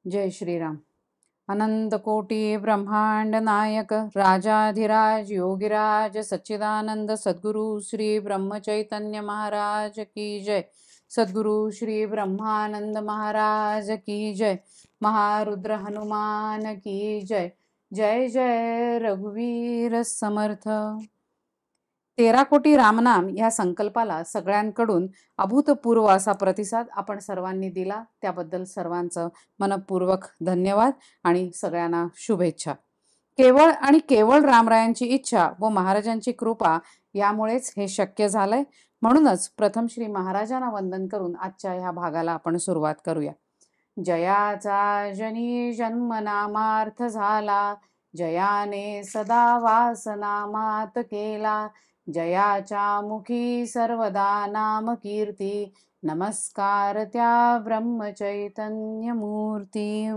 जय श्रीराम. अनंत कोटी ब्रह्मांड नायक राजाधिराज योगिराज सच्चिदानंद सद्गुरु श्री ब्रह्म चैतन्य महाराज की जय. सद्गुरु श्री ब्रह्मानंद महाराज की जय. महारुद्र हनुमान की जय. जय जय रघुवीर समर्थ. 13 कोटी रामनाम या संकल्पाला सगळ्यांकडून अभूतपूर्व असा प्रतिसाद आपण सर्वांनी दिला, त्याबद्दल सर्वांचं मनपूर्वक धन्यवाद आणि सगळ्यांना शुभेच्छा. केवळ आणि केवळ रामरायांची इच्छा व महाराजांची कृपा यामुळेच हे शक्य झालंय. म्हणूनच प्रथम श्री महाराजांना वंदन करून आजच्या ह्या भागाला आपण सुरुवात करूया. जयाचा जनी जन्म नामार्थ झाला, जयाने सदा वासनामात केला, जयाच्या मुखी सर्वदा नाम कीर्ती, नमस्कार त्या ब्रह्मचैतन्य मूर्ती.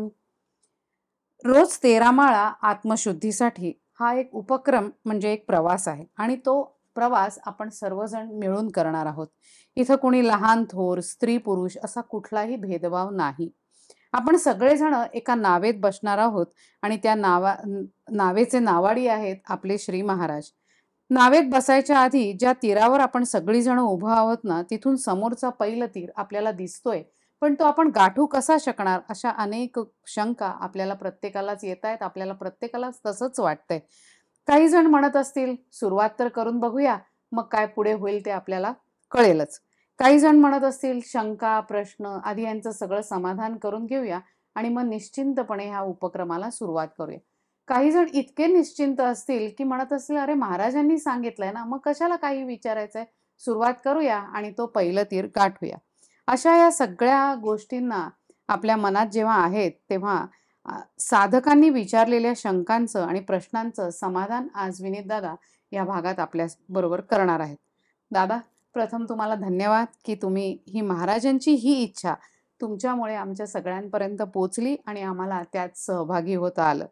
रोज 13 माळा आत्मशुद्धीसाठी हा एक उपक्रम म्हणजे एक प्रवास आहे आणि तो प्रवास आपण सर्वजण मिळून करणार आहोत. इथं कोणी लहान थोर स्त्री पुरुष असा कुठलाही भेदभाव नाही. आपण सगळेजण एका नावेत बसणार आहोत आणि त्या नावेचे नावाडी आहेत आपले श्री महाराज. नावेत बसायच्या आधी ज्या तीरावर आपण सगळीजण उभं आहोत ना, तिथून समोरचा पहिलं तीर आपल्याला दिसतोय, पण तो आपण गाठू कसा शकणार अशा अनेक शंका आपल्याला प्रत्येकालाच येत आहेत. आपल्याला प्रत्येकालाच तसंच वाटतंय. काही जण म्हणत असतील सुरुवात तर करून बघूया, मग काय पुढे होईल ते आपल्याला कळेलच. काही जण म्हणत असतील शंका प्रश्न आधी यांचं सगळं समाधान करून घेऊया आणि मग निश्चिंतपणे ह्या उपक्रमाला सुरुवात करूया. काही जण इतके निश्चिंत असतील की म्हणत असतील अरे महाराजांनी सांगितलंय ना, मग कशाला काही विचारायचंय, सुरुवात करूया आणि तो पहिलं तीर गाठूया. अशा या सगळ्या गोष्टींना आपल्या मनात जेव्हा आहेत तेव्हा साधकांनी विचारलेल्या शंकांचं आणि प्रश्नांचं समाधान आज विनीत दादा या भागात आपल्या बरोबर करणार आहेत. दादा, प्रथम तुम्हाला धन्यवाद की तुम्ही ही महाराजांची ही इच्छा तुमच्यामुळे आमच्या सगळ्यांपर्यंत पोचली आणि आम्हाला त्यात सहभागी होता आलं.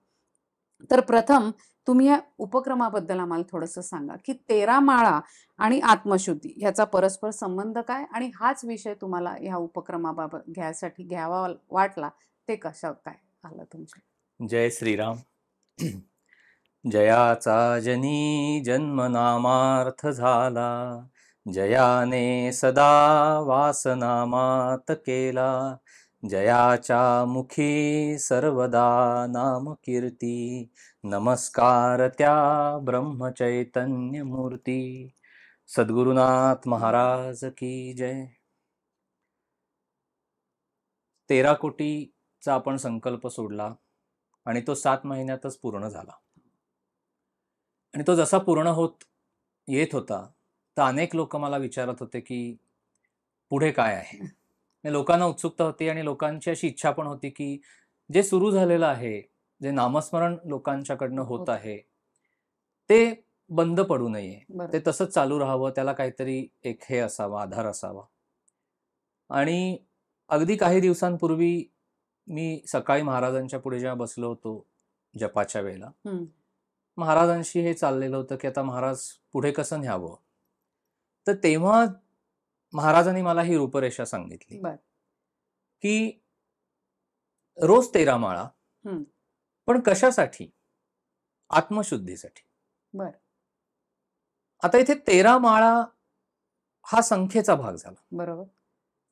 तर प्रथम तुम्ही या उपक्रमाबद्दल आम्हाला थोडंसं सांगा की 13 माळा आणि आत्मशुद्धी ह्याचा परस्पर संबंध काय आणि हाच विषय तुम्हाला ह्या उपक्रमाबाबत घ्यावा वाटला ते कसं काय आलं तुमच्या? जय श्रीराम. जयाचा जनी जन्म नामार्थ झाला, जयाने सदा वासनामात केला, जयाच्या मुखी सर्वदा नाम कीर्ती, नमस्कार त्या ब्रह्मचैतन्य मूर्ती. सद्गुरुनाथ महाराज की जय. 13 कोटीचा आपण संकल्प सोडला आणि तो 7 महिन्यातच पूर्ण झाला. आणि तो जसा पूर्ण होत येत होता तर अनेक लोक मला विचारत होते की पुढे काय आहे. लोकांना उत्सुकता होती आणि लोकांची अशी इच्छा पण होती की जे सुरू झालेलं आहे, जे नामस्मरण लोकांच्याकडनं होत आहे ते बंद पडू नये, ते तसंच चालू राहावं, त्याला काहीतरी एक हे असावं, आधार असावा. आणि अगदी काही दिवसांपूर्वी मी सकाळी महाराजांच्या पुढे जेव्हा बसलो होतो जपाच्या वेळेला, महाराजांशी हे चाललेलं होतं की आता महाराज पुढे कसं न्यावं. तर तेव्हा महाराजांनी मला ही रूपरेषा सांगितली की रोज 13 माळा, पण कशासाठी? आत्मशुद्धीसाठी. आता इथे 13 माळा हा संख्येचा भाग झाला, बरोबर.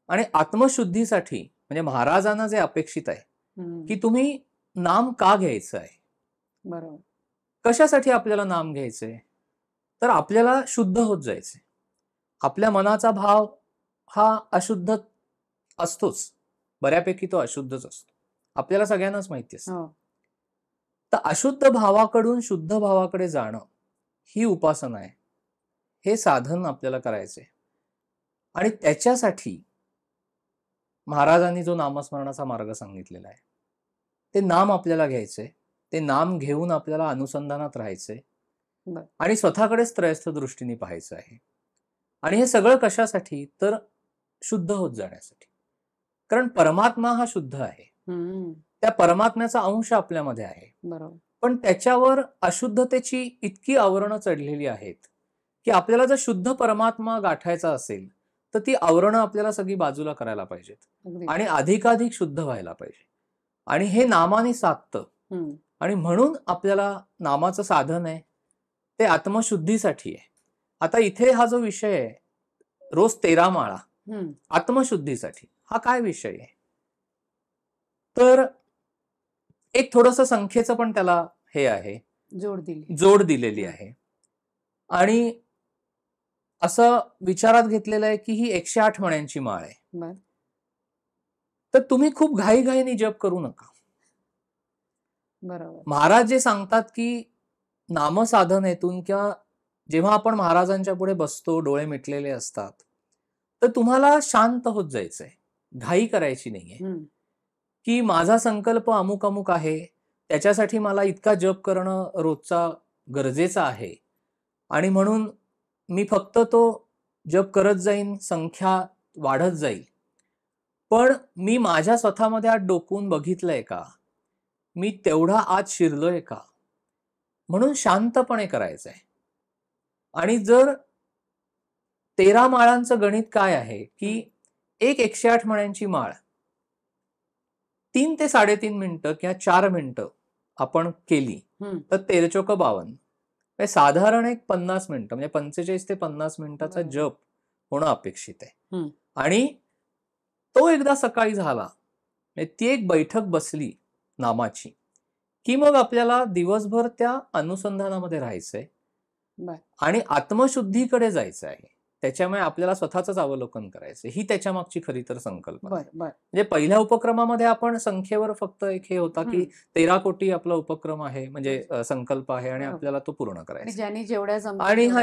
आणि आत्मशुद्धीसाठी म्हणजे महाराजांना जे अपेक्षित आहे की तुम्ही नाम का घ्यायचं आहे, बरोबर. कशासाठी आपल्याला नाम घ्यायचंय, तर आपल्याला शुद्ध होत जायचंय. आपल्या मनाचा भाव हा अशुद्ध असतोच, बऱ्यापैकी तो अशुद्धच असतो, आपल्याला सगळ्यांनाच माहिती असतं. तर अशुद्ध भावाकडून शुद्ध भावाकडे जाणं ही उपासना आहे, हे साधन आपल्याला करायचंय. आणि त्याच्यासाठी महाराजांनी जो नामस्मरणाचा मार्ग सांगितलेला आहे ते नाम आपल्याला घ्यायचंय, ते नाम घेऊन आपल्याला अनुसंधानात राहायचंय आणि स्वतःकडेच त्रयस्थ दृष्टीने पाहायचं आहे. आणि हे सगळं कशासाठी, तर शुद्ध होत जाण्यासाठी. कारण परमात्मा हा शुद्ध आहे, त्या परमात्म्याचा अंश आपल्यामध्ये आहे, बरोबर. पण त्याच्यावर अशुद्धतेची इतकी आवरणं चढलेली आहेत की आपल्याला जर शुद्ध परमात्मा गाठायचा असेल तर ती आवरणं आपल्याला सगळी बाजूला करायला पाहिजेत आणि अधिकाधिक शुद्ध व्हायला पाहिजे. आणि हे नामाने साधतं. हम्म. आणि म्हणून आपल्याला नामाचं साधन आहे ते आत्मशुद्धीसाठी आहे. आता इथे हा जो विषय आहे, रोज 13 माळा हम्म. आत्मशुद्धीसाठी, हा काय विषय आहे? तर एक थोडंसं संख्येचं पण त्याला हे आहे, जोड दिलेली आहे. आणि असं विचारात घेतलेलं आहे की ही 108 मण्यांची माळ आहे. तर तुम्ही खूप घाईघाईने जप करू नका. बरोबर. महाराज जे सांगतात की नामसाधनेतून किंवा जेव्हा आपण महाराजांच्या पुढे बसतो, डोळे मिटलेले असतात, तर तुम्हाला शांत होत जायचंय, घाई करायची नाहीये. की माझा संकल्प अमुक अमुक आहे, त्याच्यासाठी मला इतका जप करणं रोजचा गरजेचा आहे आणि म्हणून मी फक्त तो जप करत जाईन, संख्या वाढत जाईल. पण मी माझ्या स्वतःमध्ये आज डोकून बघितलंय का? मी तेवढा आत शिरलोय का? म्हणून शांतपणे करायचंय. आणि जर 13 माळांचं गणित काय आहे की एक 108 मण्यांची माळ 3 ते 3.5 मिनिटं किंवा 4 मिनिटं आपण केली तर 13 चोक 52, साधारण एक 50 मिनिटं म्हणजे 45 ते 50 मिनिटाचा जप होणं अपेक्षित आहे. आणि तो एकदा सकाळी झाला, ती एक बैठक बसली नामाची, की मग आपल्याला दिवसभर त्या अनुसंधानामध्ये राहायचंय आणि आत्मशुद्धीकडे जायचं आहे. त्याच्यामुळे आपल्याला स्वतःच अवलोकन करायचं, ही त्याच्या मागची खरी तर संकल्पना. म्हणजे पहिल्या उपक्रमामध्ये आपण संख्येवर फक्त एक हे होता की 13 कोटी आपला उपक्रम आहे, म्हणजे संकल्प आहे आणि आपल्याला तो पूर्ण करायचा आणि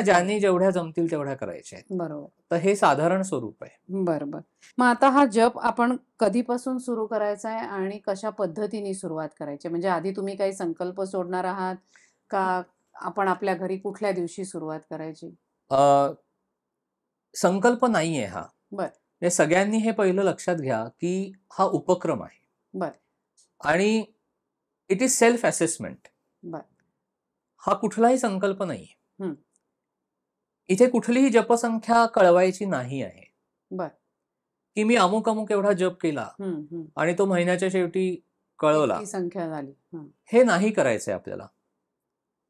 ज्यांनी जेवढ्या जमतील तेवढ्या करायच्या आहेत. बरोबर. तर हे साधारण स्वरूप आहे. बरोबर. मग आता हा जप आपण कधीपासून सुरू करायचा आहे आणि कशा पद्धतीने सुरुवात करायची? म्हणजे आधी तुम्ही काही संकल्प सोडणार आहात का आपण आपल्या घरी कुठल्या दिवशी सुरुवात करायची? संकल्प नाहीये हा. म्हणजे सगळ्यांनी हे पहिलं लक्षात घ्या की हा उपक्रम आहे आणि इट इज सेल्फ असेसमेंट. हा कुठलाही संकल्प नाहीये. इथे कुठलीही जपसंख्या कळवायची नाही आहे की मी अमुक अमुक एवढा जप केला आणि तो महिन्याच्या शेवटी कळवला, संख्या झाली. हे नाही करायचंय आपल्याला.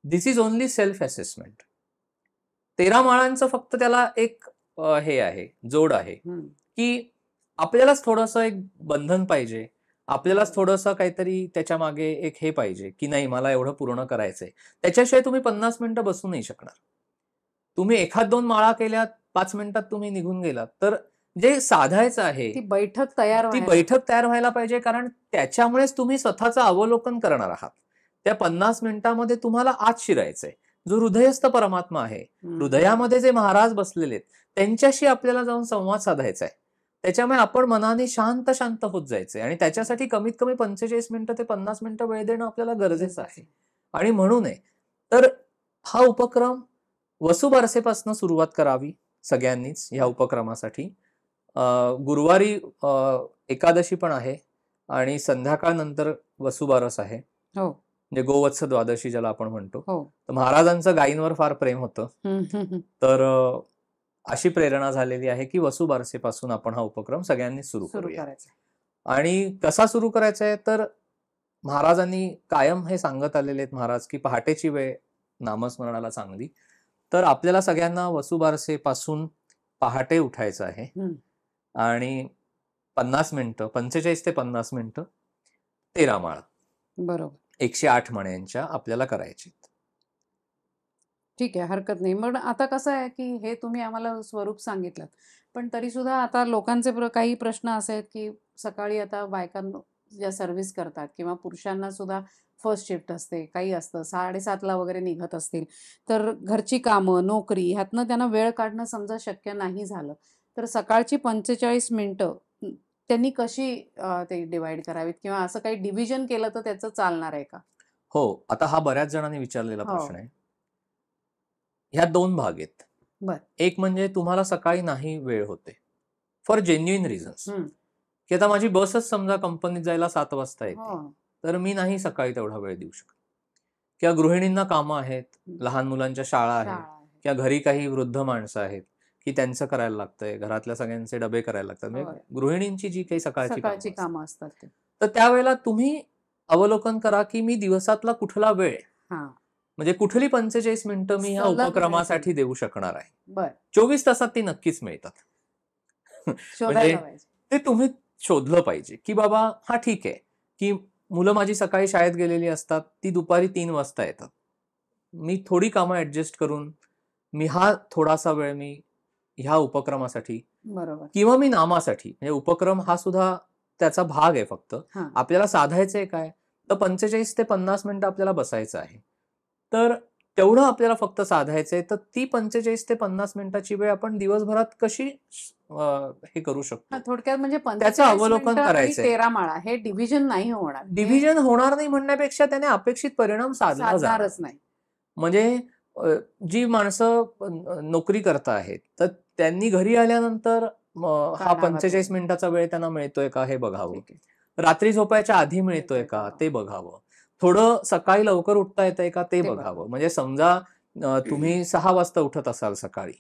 दिस इज ओनली सेल्फ असेसमेंट. 13 माळांचं फक्त त्याला एक हे आहे, जोड आहे की आपल्यालाच थोडंसं एक बंधन पाहिजे, आपल्यालाच थोडंसं काहीतरी त्याच्या मागे एक हे पाहिजे की नाही मला एवढं पूर्ण करायचंय. त्याच्याशिवाय तुम्ही 50 मिनिटं बसू नाही शकणार. तुम्ही 1-2 माळा केल्यात, 5 मिनिटात तुम्ही निघून गेलात, तर जे साधायचं आहे ती बैठक तयार व्हायला पाहिजे. कारण त्याच्यामुळेच तुम्ही स्वतःचं अवलोकन करणार आहात. त्या 50 मिनिटांमध्ये तुम्हाला आत शिरायचंय. जो हृदयस्थ परमात्मा आहे, हृदयामध्ये जे महाराज बसलेले आहेत, त्यांच्याशी आपल्याला जाऊन संवाद साधायचा आहे. त्याच्यामुळे आपण मनाने शांत शांत होत जायचंय आणि त्याच्यासाठी कमीत कमी 45 मिनिटं ते 50 मिनिटं वेळ देणं आपल्याला गरजेचं आहे. आणि म्हणून आहे तर हा उपक्रम वसुबारसेपासून सुरुवात करावी सगळ्यांनीच ह्या उपक्रमासाठी. गुरुवारी एकादशी पण आहे आणि संध्याकाळ नंतर वसुबारस आहे, म्हणजे गोवत्स द्वादशी ज्याला आपण म्हणतो. तर महाराजांचं गायींवर फार प्रेम होतं, तर अशी प्रेरणा झालेली आहे की वसुबारसेपासून आपण हा उपक्रम सगळ्यांनी सुरू करूया. आणि कसा सुरू करायचा आहे तर महाराजांनी कायम हे सांगत आलेले आहेत महाराज की पहाटेची वेळ नामस्मरणाला चांगली. तर आपल्याला सगळ्यांना वसुबारसेपासून पहाटे उठायचं आहे आणि 50 मिनिटं 45 ते 50 मिनिटं 13 माळा, बरोबर, 108 मण्यांच्या आपल्याला करायची. ठीक आहे, हरकत नाही. मग आता कसं आहे की हे तुम्ही आम्हाला स्वरूप सांगितलं, पण तरी सुद्धा आता लोकांचे काही प्रश्न असे आहेत की सकाळी आता बायकांना ज्या सर्व्हिस करतात किंवा पुरुषांना सुद्धा फर्स्ट शिफ्ट असते, काही असतं 7:30ला वगैरे निघत असतील, तर घरची कामं, नोकरी ह्यातनं त्यांना वेळ काढणं समजा शक्य नाही झालं, तर सकाळची 45 मिनिटं त्यांनी कशी ते डिवाइड करावीत किंवा असं काही डिव्हिजन केलं तर त्याचं चालणार आहे का? हो, आता हा बऱ्याच जणांनी विचारलेला प्रश्न आहे. ह्या 2 भाग आहेत. एक म्हणजे तुम्हाला सकाळी नाही वेळ होते फॉर जेन्युइन रिझन्स, की आता माझी बसच समजा कंपनीत जायला 7 वाजता येते, तर मी नाही सकाळी तेवढा वेळ देऊ शकत. किंवा गृहिणींना कामं आहेत, लहान मुलांच्या शाळा आहेत, किंवा घरी काही वृद्ध माणसं आहेत की त्यांचं करायला लागतंय, घरातल्या सगळ्यांचे डबे करायला लागतात. म्हणजे गृहिणींची जी काही सकाळची कामं असतात तर त्यावेळेला तुम्ही अवलोकन करा की मी दिवसातला कुठला वेळ, हा म्हणजे कुठली 45 मिनिटं मी ह्या सलग उपक्रमासाठी वेळेसाठी. देऊ शकणार आहे. बर 24 तासात ती नक्कीच मिळतात. म्हणजे शोधायला पाहिजे. ते तुम्ही शोधलं पाहिजे, की बाबा हा ठीक आहे, की मुलं माझी सकाळी शाळेत गेलेली असतात, ती दुपारी 3 वाजता येतात. मी थोडी कामं ॲडजस्ट करून मी हा थोडासा वेळ मी ह्या उपक्रमासाठी बरोबर. किंवा मी नामासाठी, म्हणजे उपक्रम हा सुद्धा त्याचा भाग आहे फक्त. हा आपल्याला साधायचंय काय? तर 45 ते 50 मिनिटं आपल्याला बसायचं आहे. तर तेवढं आपल्याला फक्त साधायचंय. तर ती 45 ते 50 मिनिटाची वेळ आपण दिवसभरात कशी हे करू शकतो? थोडक्यात म्हणजे त्याचं 45 अवलोकन मिनिटं आणि करायचंय. 13 माळा हे डिव्हिजन नाही होणार. हे डिव्हिजन होणार नाही म्हणण्यापेक्षा त्याने अपेक्षित परिणाम साधला जाणार. साधणारच नाही. म्हणजे जी माणसं नोकरी करत आहेत, तर त्यांनी घरी आल्यानंतर हा काढावा 45 तो. मिनिटाचा वेळ त्यांना मिळतोय का हे बघावं. ठीक आहे. रात्री झोपायच्या आधी मिळतोय मिळतोय का का? ते बघावं. थोडं सकाळी लवकर उठता येतंय का ते ते बघावं. म्हणजे समजा तुम्ही 6 वाजता उठत असाल सकाळी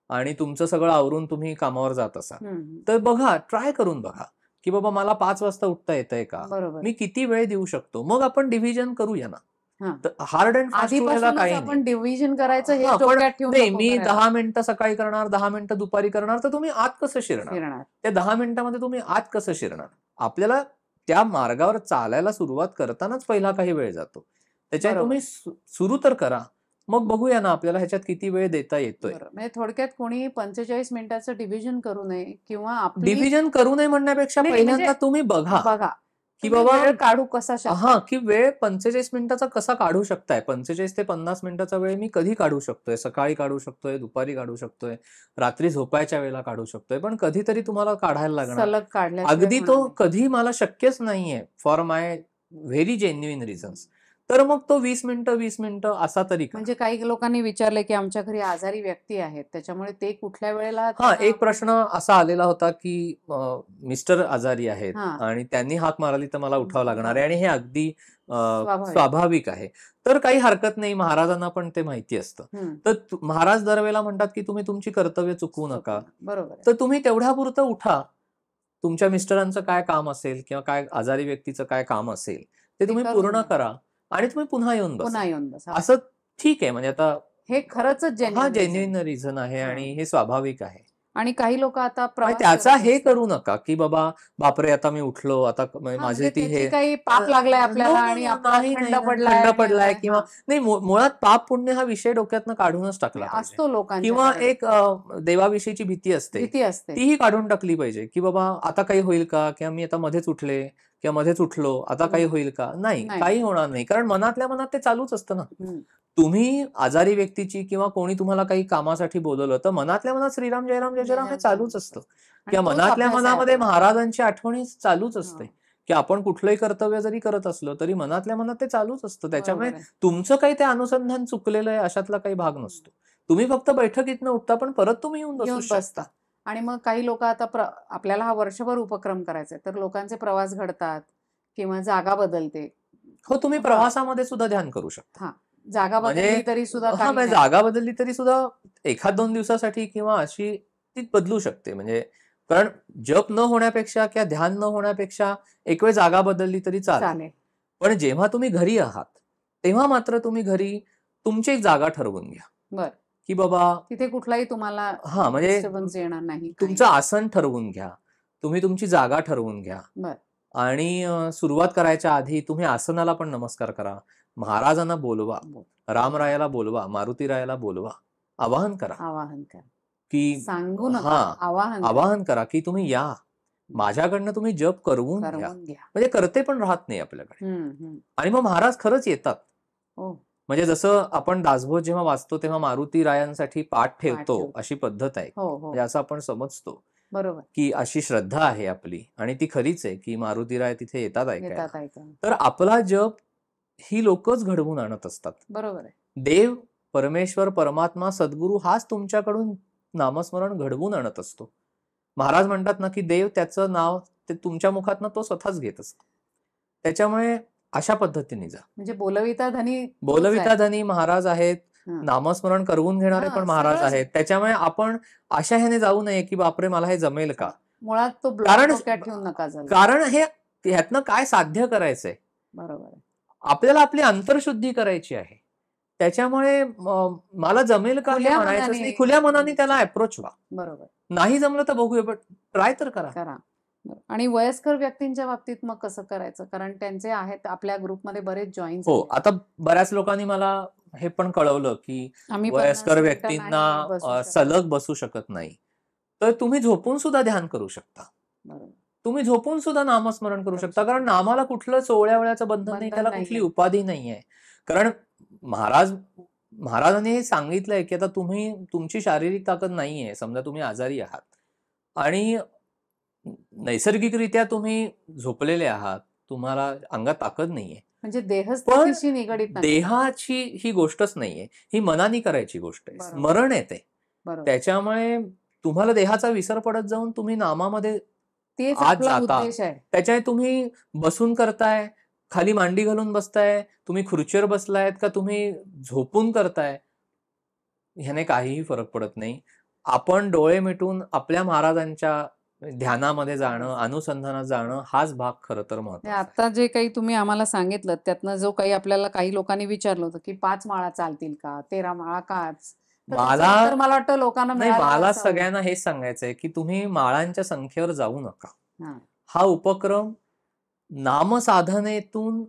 आणि तुमचं सगळं आवरून तुम्ही कामावर जात असाल, हम्म. तर बघा, ट्राय करून बघा, की बाबा मला 5 वाजता उठता येतंय का? बरोबर. मी किती वेळ देऊ शकतो? मग आपण डिव्हिजन करूया ना. हा. तर हार्ड अँड फास्ट रूल ह्याला आधीपासूनच काही आपण नाही. डिव्हिजन करायचं हे हां, पण डोक्यात ठेवून नाही, नको मी करायला. 10 मिनिटं सकाळी करणार, 10 मिनिटं दुपारी करणार, तर तुम्ही आत कसं शिरणार? फिरणार. त्या 10 मिनिटामध्ये तुम्ही आत कसं शिरणार? आपल्याला त्या मार्गावर चालायला सुरुवात करतानाच पहिला काही वेळ जातो. त्याच्यात बरोबर. तुम्ही सुरू तर करा. मग बघूया ना आपल्याला ह्याच्यात किती वेळ देता येतोय. बरोबर. म्हणजे थोडक्यात कोणी 45 मिनिटाचं डिव्हिजन करू नये किंवा आपली डिव्हिजन करू नये म्हणण्यापेक्षा नाही, पहिल्यांदा म्हणजे तुम्ही बघा, बघा की तुम्ही बाबा वेळ काढू कसा शकता. हां, की वेळ 45 मिनिटाचा कसा काढू शकताय? 45 ते 50 मिनिटाचा वेळ मी कधी काढू शकतोय? सकाळी काढू शकतोय, दुपारी काढू शकतोय, रात्री झोपायच्या वेळेला काढू शकतोय. पण कधीतरी तुम्हाला काढायला लागणार. सलग काढल्याशिवाय अगदी होणार तो नाही. कधी मला शक्यच नाहीये for my very genuine reasons. तर मग तो 20 मिनिटं, 20 मिनिटं असा तरी करा. म्हणजे काही लोकांनी विचारले की आमच्या घरी आजारी व्यक्ती आहेत, त्याच्यामुळे ते कुठल्या वेळेला हां, त्यांना एक आपण- प्रश्न असा आलेला होता, की मिस्टर आजारी आहेत हां. आणि त्यांनी हाक मारली तर मला उठावं लागणार आहे आणि हे अगदी स्वाभाविक. स्वाभाविक आहे. तर काही हरकत नाही, महाराजांना पण ते माहिती असतं. हम्म. तर महाराज दरवेळेला म्हणतात, की तुम्ही तुमची कर्तव्य चुकवू नका. बरोबर आहे. तर तुम्ही तेवढ्यापुरतं उठा. तुमच्या मिस्टरांचं काय काम असेल किंवा काय आजारी व्यक्तीचं काय काम असेल, ते तुम्ही करून पूर्ण घ्या. करा आणि तुम्ही पुन्हा येऊन पुन्हा बसा. येऊन बसा. असं ठीक आहे, म्हणजे आता हे खरंच हा जेन्युइन जेन्युइन रिझन आहे आणि हे स्वाभाविक आहे. आणि काही लोक आता आणि प्रवास त्याचा करत हे असतात. करू नका, की बाबा बापरे आता मी उठलो, आता हां, माझी म्हणजे ती त्याची हे काही पाप लागलाय आपल्याला नो, नो, आणि नो, आपला नाही, खंड नाही, पडलाय खंड आणि पडलाय आता- किंवा हां. नाही, मुळात पाप पुण्य हा विषय डोक्यातनं काढूनच टाकला हे पाहिजे. असतो लोकांच्या किंवा कडे. एक देवाविषयीची भीती असते, भीती असते. तीही काढून टाकली पाहिजे, की बाबा आता काही होईल का? किंवा मी आता मध्येच उठले किंवा मध्येच उठलो, आता काही होईल का? नाही, नाही. काही होणार नाही. कारण मनातल्या मनात ते चालूच असतं ना. हम्म. तुम्ही आजारी व्यक्तीची किंवा कोणी तुम्हाला काही कामासाठी बोलवलं, तर मनातल्या मनात श्रीराम जयराम जय जयराम हे चालूच असतं. आणि किंवा तोच मनातल्या अभ्यास आहे मनामध्ये आपला. महाराजांची आठवणी चालूच असते, हो. की आपण कुठलंही कर्तव्य जरी करत असलो, तरी मनातल्या मनात ते चालूच असतं. त्याच्यामुळे बरोबर आहे. तुमचं काही ते अनुसंधान चुकलेलं आहे अशातला काही भाग नसतो. तुम्ही फक्त बैठकीतनं उठता, पण परत तुम्ही येऊन येऊन बसू बसता. शकता. आणि मग काही लोक आता आपल्याला हा वर्षभर उपक्रम करायचा आहे, तर लोकांचे प्रवास घडतात किंवा जागा बदलते. हो, तुम्ही हां. प्रवासामध्ये सुद्धा ध्यान करू शकता. हा जागा म्हणजे बदलली तरी सुद्धा हां, काही म्हणजे नाही. जागा बदलली तरी सुद्धा 1-2 दिवसासाठी किंवा अशी ती बदलू शकते. म्हणजे कारण जप न होण्यापेक्षा किंवा ध्यान न होण्यापेक्षा एक वेळ जागा बदलली तरी चालेल. चालेल. पण जेव्हा तुम्ही घरी आहात, तेव्हा मात्र तुम्ही घरी तुमची एक जागा ठरवून घ्या, बर की बाबा तिथे कुठलाही तुम्हाला हां, म्हणजे डिस्टर्बन्स येणार नाही. तुमचं आसन ठरवून घ्या. तुम्ही तुमची जागा ठरवून घ्या. बर आणि सुरुवात करायच्या आधी तुम्ही आसनाला पण नमस्कार करा. महाराजांना बोलवा. रामरायाला बोलवा, मारुतीरायाला बोलवा. आवाहन करा, आवाहन करा. की सांगू नका, हां, आवाहन करा. आवाहन करा, की तुम्ही या. माझ्याकडनं तुम्ही जप करवून घ्या. करवून घ्या. म्हणजे करते पण राहत नाही आपल्याकडे. हम्म. आणि मग महाराज खरंच येतात. हो. म्हणजे जसं आपण दासबोध जेव्हा वाचतो तेव्हा मारुती रायांसाठी पाठ ठेवतो, ठेवतो. अशी पद्धत आहे. हो हो म्हणजे असं आपण समजतो, बरोबर. की अशी श्रद्धा आहे आपली आणि ती खरीच आहे, की मारुतीराय तिथे येतात ऐकायला. येतात ऐका. तर आपला जप ही लोकच घडवून आणत असतात. बरोबर आहे. देव, परमेश्वर, परमात्मा, सद्गुरू हाच तुमच्याकडून नामस्मरण घडवून आणत असतो. महाराज म्हणतात ना, की देव त्याचं नाव ते तुमच्या मुखातनं तो स्वतःच घेत असतो. त्याच्यामुळे अशा पद्धतीने जा. म्हणजे बोलविता धनी तोच बोलविता आहे. धनी महाराज आहेत. हं. नामस्मरण करवून घेणारे हां, पण महाराज सगळंच आहेत. त्याच्यामुळे आपण अशा ह्याने जाऊ नये, की बापरे मला हे जमेल का? मुळात तो ब्लॉक कारण डोक्यात ठेवून नका जाऊ. कारण हे ह्यातनं काय साध्य करायचंय, बरोबर आहे. आपल्याला आपली अंतर्शुद्धी करायची आहे. त्याच्यामुळे मला जमेल का हे खुल्या म्हणायचंच मनाने नाही. खुल्या मनाने त्याला अप्रोच व्हा. बरोबर नाही जमलं तर बघूया, पण ट्राय तर करा. करा. बरं. आणि वयस्कर व्यक्तींच्या बाबतीत मग कसं करायचं? कारण त्यांचे आहेत आपल्या ग्रुपमध्ये बरेच जॉइन हो, झाले. आता बऱ्याच लोकांनी मला हे पण कळवलं, की आम्ही 50 वयस्कर मिनिटं व्यक्तींना नाही बसू शकत. सलग बसू शकत नाही. तर तुम्ही झोपून सुद्धा ध्यान करू शकता. बरोबर. तुम्ही झोपून सुद्धा नामस्मरण करू करू शकता. कारण नामाला कुठलं सोवळ्या-वेळाचं बंधन नाही, बंधन त्याला नाहीये. कुठली उपाधी नाहीये. कारण महाराजांनी हे सांगितलंय, की आता तुमची शारीरिक ताकद नाहीये. समजा तुम्ही आजारी आहात आणि नैसर्गिकरित्या तुम्ही झोपलेले आहात. तुम्हाला अंगात ताकद नाहीये. म्हणजे पण देहस्थितीशी निगडीत नाही. देहाची ही गोष्टच नाहीये. ही मनानी करायची गोष्ट आहे. बरोबर. स्मरण आहे ते. बरोबर. त्याच्यामुळे तुम्हाला देहाचा विसर पडत जाऊन तुम्ही नामामध्ये तेच आत आपला जाता. उद्देश आहे. त्याच्यामुळे तुम्ही बसून करताय, खाली मांडी घालून बसताय, तुम्ही खुर्चीवर बसलायत का तुम्ही झोपून करताय, ह्याने काहीही फरक पडत नाही. आपण डोळे मिटून आपल्या महाराजांच्या ध्यानामध्ये जाणं, अनुसंधानात जाणं हाच भाग खरं तर म्हणजे महत्वाचा आहे. आता जे काही तुम्ही आम्हाला सांगितलं त्यातनं जो काही आपल्याला काही लोकांनी विचारलं होतं, की 5 माळा चालतील का? 13 माळा काच? तर त्याचं मला उत्तर मला वाटतं लोकांना नाही, मिळालं मला असावं. सगळ्यांना हेच सांगायचंय, की तुम्ही माळांच्या संख्येवर जाऊ नका. हां. हा उपक्रम नामसाधनेतून